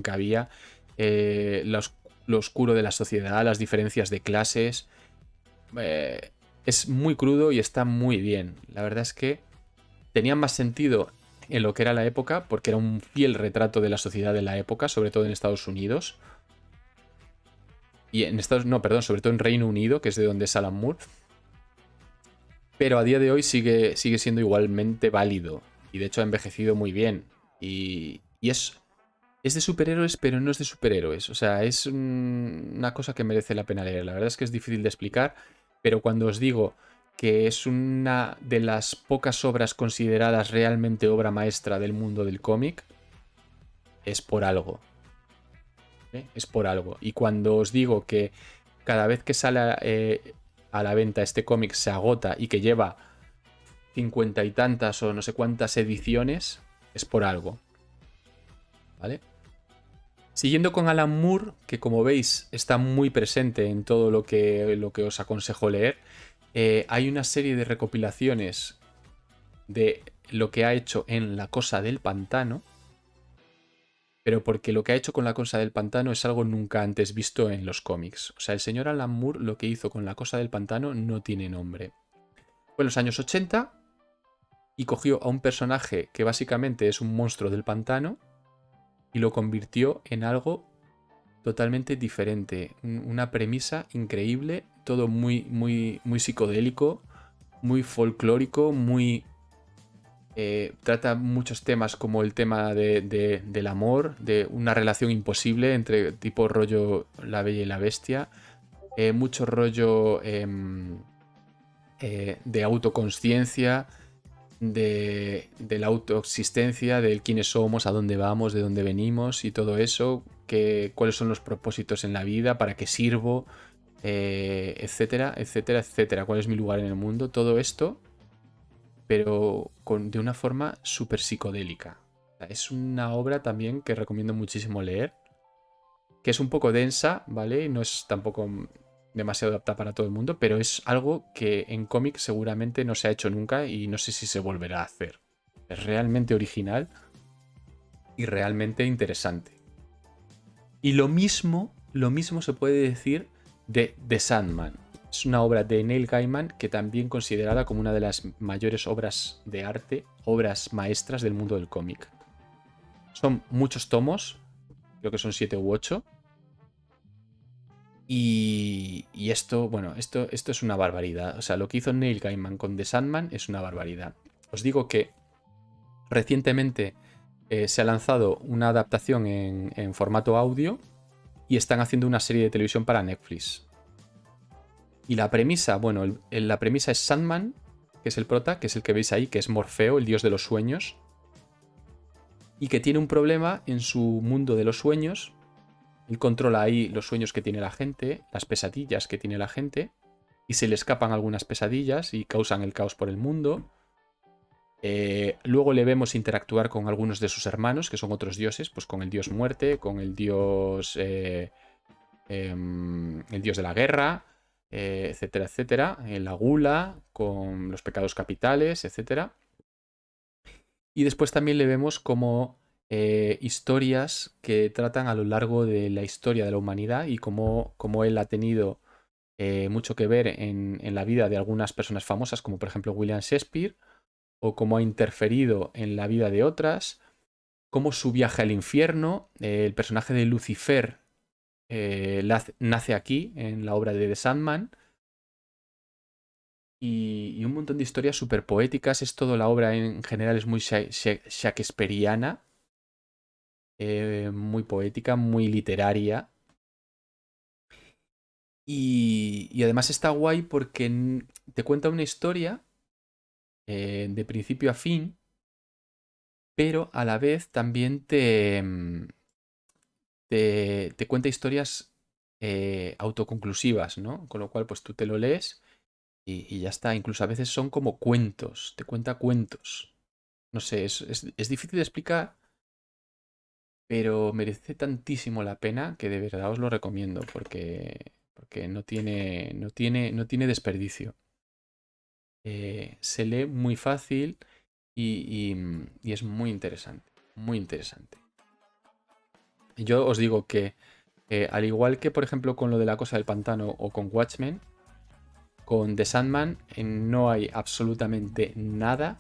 que había, lo oscuro de la sociedad, las diferencias de clases. Es muy crudo y está muy bien. La verdad es que tenía más sentido en lo que era la época, porque era un fiel retrato de la sociedad de la época, sobre todo en Estados Unidos. Y sobre todo en Reino Unido, que es de donde es Alan Moore. Pero a día de hoy sigue siendo igualmente válido. Y de hecho ha envejecido muy bien. Y es de superhéroes, pero no es de superhéroes. O sea, es una cosa que merece la pena leer. La verdad es que es difícil de explicar. Pero cuando os digo que es una de las pocas obras consideradas realmente obra maestra del mundo del cómic, es por algo. Es por algo. Y cuando os digo que cada vez que sale a la venta este cómic se agota y que lleva 50 y tantas o no sé cuántas ediciones, es por algo. ¿Vale? Siguiendo con Alan Moore, que como veis está muy presente en todo lo que os aconsejo leer, hay una serie de recopilaciones de lo que ha hecho en La Cosa del Pantano, pero porque lo que ha hecho con La Cosa del Pantano es algo nunca antes visto en los cómics. O sea, el señor Alan Moore lo que hizo con La Cosa del Pantano no tiene nombre. Fue en los años 80 y cogió a un personaje que básicamente es un monstruo del pantano y lo convirtió en algo totalmente diferente. Una premisa increíble, todo muy, muy, muy psicodélico, muy folclórico, muy... trata muchos temas como el tema del amor, de una relación imposible entre tipo rollo La Bella y la Bestia, mucho rollo de autoconsciencia. de la autoexistencia, de quiénes somos, a dónde vamos, de dónde venimos y todo eso, cuáles son los propósitos en la vida, para qué sirvo, etcétera, etcétera, etcétera, cuál es mi lugar en el mundo, todo esto, pero de una forma súper psicodélica. Es una obra también que recomiendo muchísimo leer, que es un poco densa, ¿vale? No es tampoco demasiado apta para todo el mundo, pero es algo que en cómic seguramente no se ha hecho nunca y no sé si se volverá a hacer. Es realmente original y realmente interesante. Y lo mismo se puede decir de The Sandman. Es una obra de Neil Gaiman que también considerada como una de las mayores obras de arte, obras maestras del mundo del cómic. Son muchos tomos, creo que son 7 u 8. Y esto, bueno, esto es una barbaridad. O sea, lo que hizo Neil Gaiman con The Sandman es una barbaridad. Os digo que recientemente se ha lanzado una adaptación en formato audio y están haciendo una serie de televisión para Netflix. Y la premisa, bueno, la premisa es Sandman, que es el prota, que es el que veis ahí, que es Morfeo, el dios de los sueños, y que tiene un problema en su mundo de los sueños. Él controla ahí los sueños que tiene la gente, las pesadillas que tiene la gente, y se le escapan algunas pesadillas y causan el caos por el mundo. Luego le vemos interactuar con algunos de sus hermanos, que son otros dioses, pues con el dios muerte, con el dios el dios de la guerra, etcétera, etcétera, la gula, con los pecados capitales, etcétera. Y después también le vemos como historias que tratan a lo largo de la historia de la humanidad y cómo él ha tenido mucho que ver en la vida de algunas personas famosas, como por ejemplo William Shakespeare, o cómo ha interferido en la vida de otras, cómo su viaje al infierno, el personaje de Lucifer nace aquí, en la obra de The Sandman, y un montón de historias súper poéticas. Es todo, la obra en general es muy shakespeariana, muy poética, muy literaria. Y además está guay porque te cuenta una historia de principio a fin, pero a la vez también te cuenta historias autoconclusivas, ¿no? Con lo cual, pues tú te lo lees y ya está. Incluso a veces son como cuentos, te cuenta cuentos. No sé, es difícil de explicar, pero merece tantísimo la pena que de verdad os lo recomiendo porque no tiene desperdicio. Se lee muy fácil y es muy interesante, muy interesante. Yo os digo que al igual que por ejemplo con lo de La Cosa del Pantano o con Watchmen, con The Sandman no hay absolutamente nada,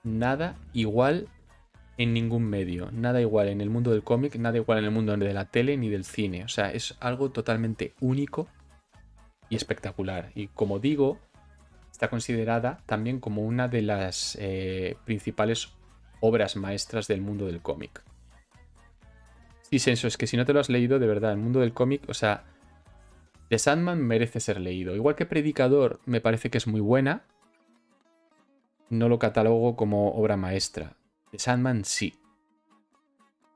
nada igual en ningún medio. Nada igual en el mundo del cómic, nada igual en el mundo de la tele ni del cine. O sea, es algo totalmente único y espectacular. Y como digo, está considerada también como una de las principales obras maestras del mundo del cómic. Sí, Senso, es que si no te lo has leído, de verdad, el mundo del cómic, o sea, The Sandman merece ser leído. Igual que Predicador me parece que es muy buena, no lo catalogo como obra maestra. The Sandman sí.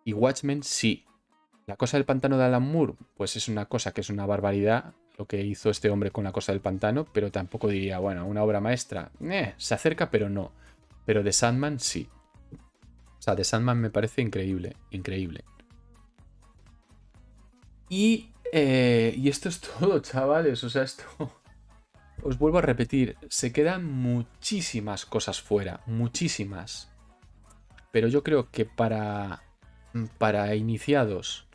Y Watchmen sí. La Cosa del Pantano de Alan Moore, pues es una cosa que es una barbaridad lo que hizo este hombre con La Cosa del Pantano, pero tampoco diría, bueno, una obra maestra. Se acerca, pero no. Pero The Sandman sí. O sea, The Sandman me parece increíble, increíble. Y esto es todo, chavales. O sea, esto... Os vuelvo a repetir, se quedan muchísimas cosas fuera, muchísimas. Pero yo creo que para iniciados,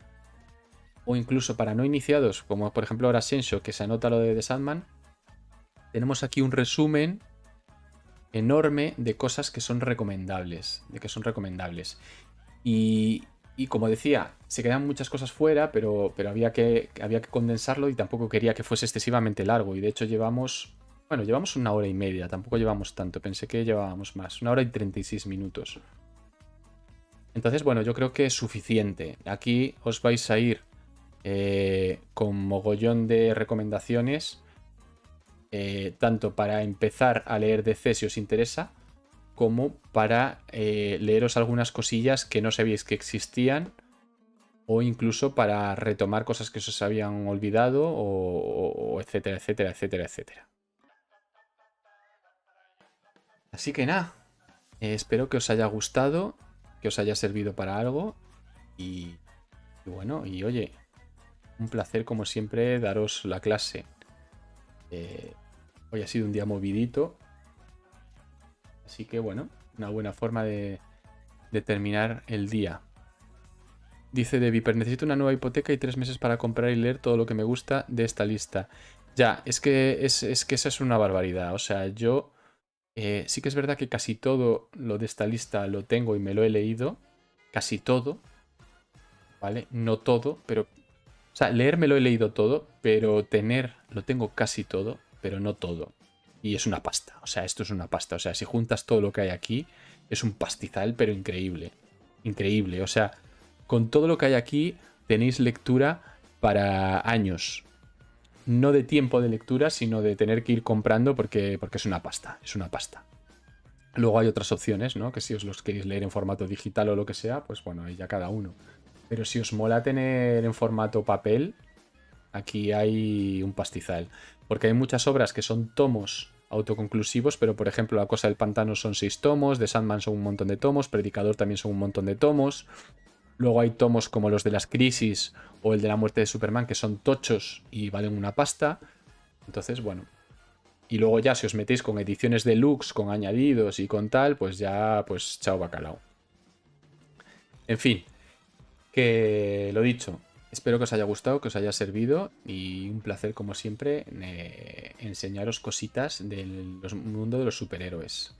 o incluso para no iniciados, como por ejemplo ahora Sensho, que se anota lo de The Sandman, tenemos aquí un resumen enorme de cosas que son recomendables. Y como decía, se quedan muchas cosas fuera, pero había que condensarlo y tampoco quería que fuese excesivamente largo. Y de hecho llevamos 1 hora y media, tampoco llevamos tanto, pensé que llevábamos más, 1 hora y 36 minutos. Entonces, bueno, yo creo que es suficiente. Aquí os vais a ir con mogollón de recomendaciones, tanto para empezar a leer DC si os interesa, como para leeros algunas cosillas que no sabíais que existían, o incluso para retomar cosas que os habían olvidado, o etcétera, etcétera, etcétera, etcétera. Así que nada, espero que os haya gustado, que os haya servido para algo y bueno, y oye, un placer como siempre daros la clase. Hoy ha sido un día movidito, así que bueno, una buena forma de terminar el día. Dice De Viper, necesito una nueva hipoteca y 3 meses para comprar y leer todo lo que me gusta de esta lista. Ya, es que esa es una barbaridad. O sea, yo sí que es verdad que casi todo lo de esta lista lo tengo y me lo he leído. Casi todo, ¿vale? No todo, pero... O sea, leer me lo he leído todo, pero tener lo tengo casi todo, pero no todo. Y es una pasta. O sea, esto es una pasta. O sea, si juntas todo lo que hay aquí, es un pastizal, pero increíble. Increíble. O sea, con todo lo que hay aquí, tenéis lectura para años. No de tiempo de lectura, sino de tener que ir comprando porque es una pasta. Es una pasta. Luego hay otras opciones, ¿no? Que si os los queréis leer en formato digital o lo que sea, pues bueno, ahí ya cada uno. Pero si os mola tener en formato papel, aquí hay un pastizal. Porque hay muchas obras que son tomos autoconclusivos, pero por ejemplo La Cosa del Pantano son 6 tomos, The Sandman son un montón de tomos, Predicador también son un montón de tomos. Luego hay tomos como los de las crisis o el de la muerte de Superman que son tochos y valen una pasta. Entonces, bueno. Y luego ya si os metéis con ediciones deluxe, con añadidos y con tal, pues ya, pues chao bacalao. En fin, que lo dicho, espero que os haya gustado, que os haya servido y un placer como siempre enseñaros cositas del mundo de los superhéroes.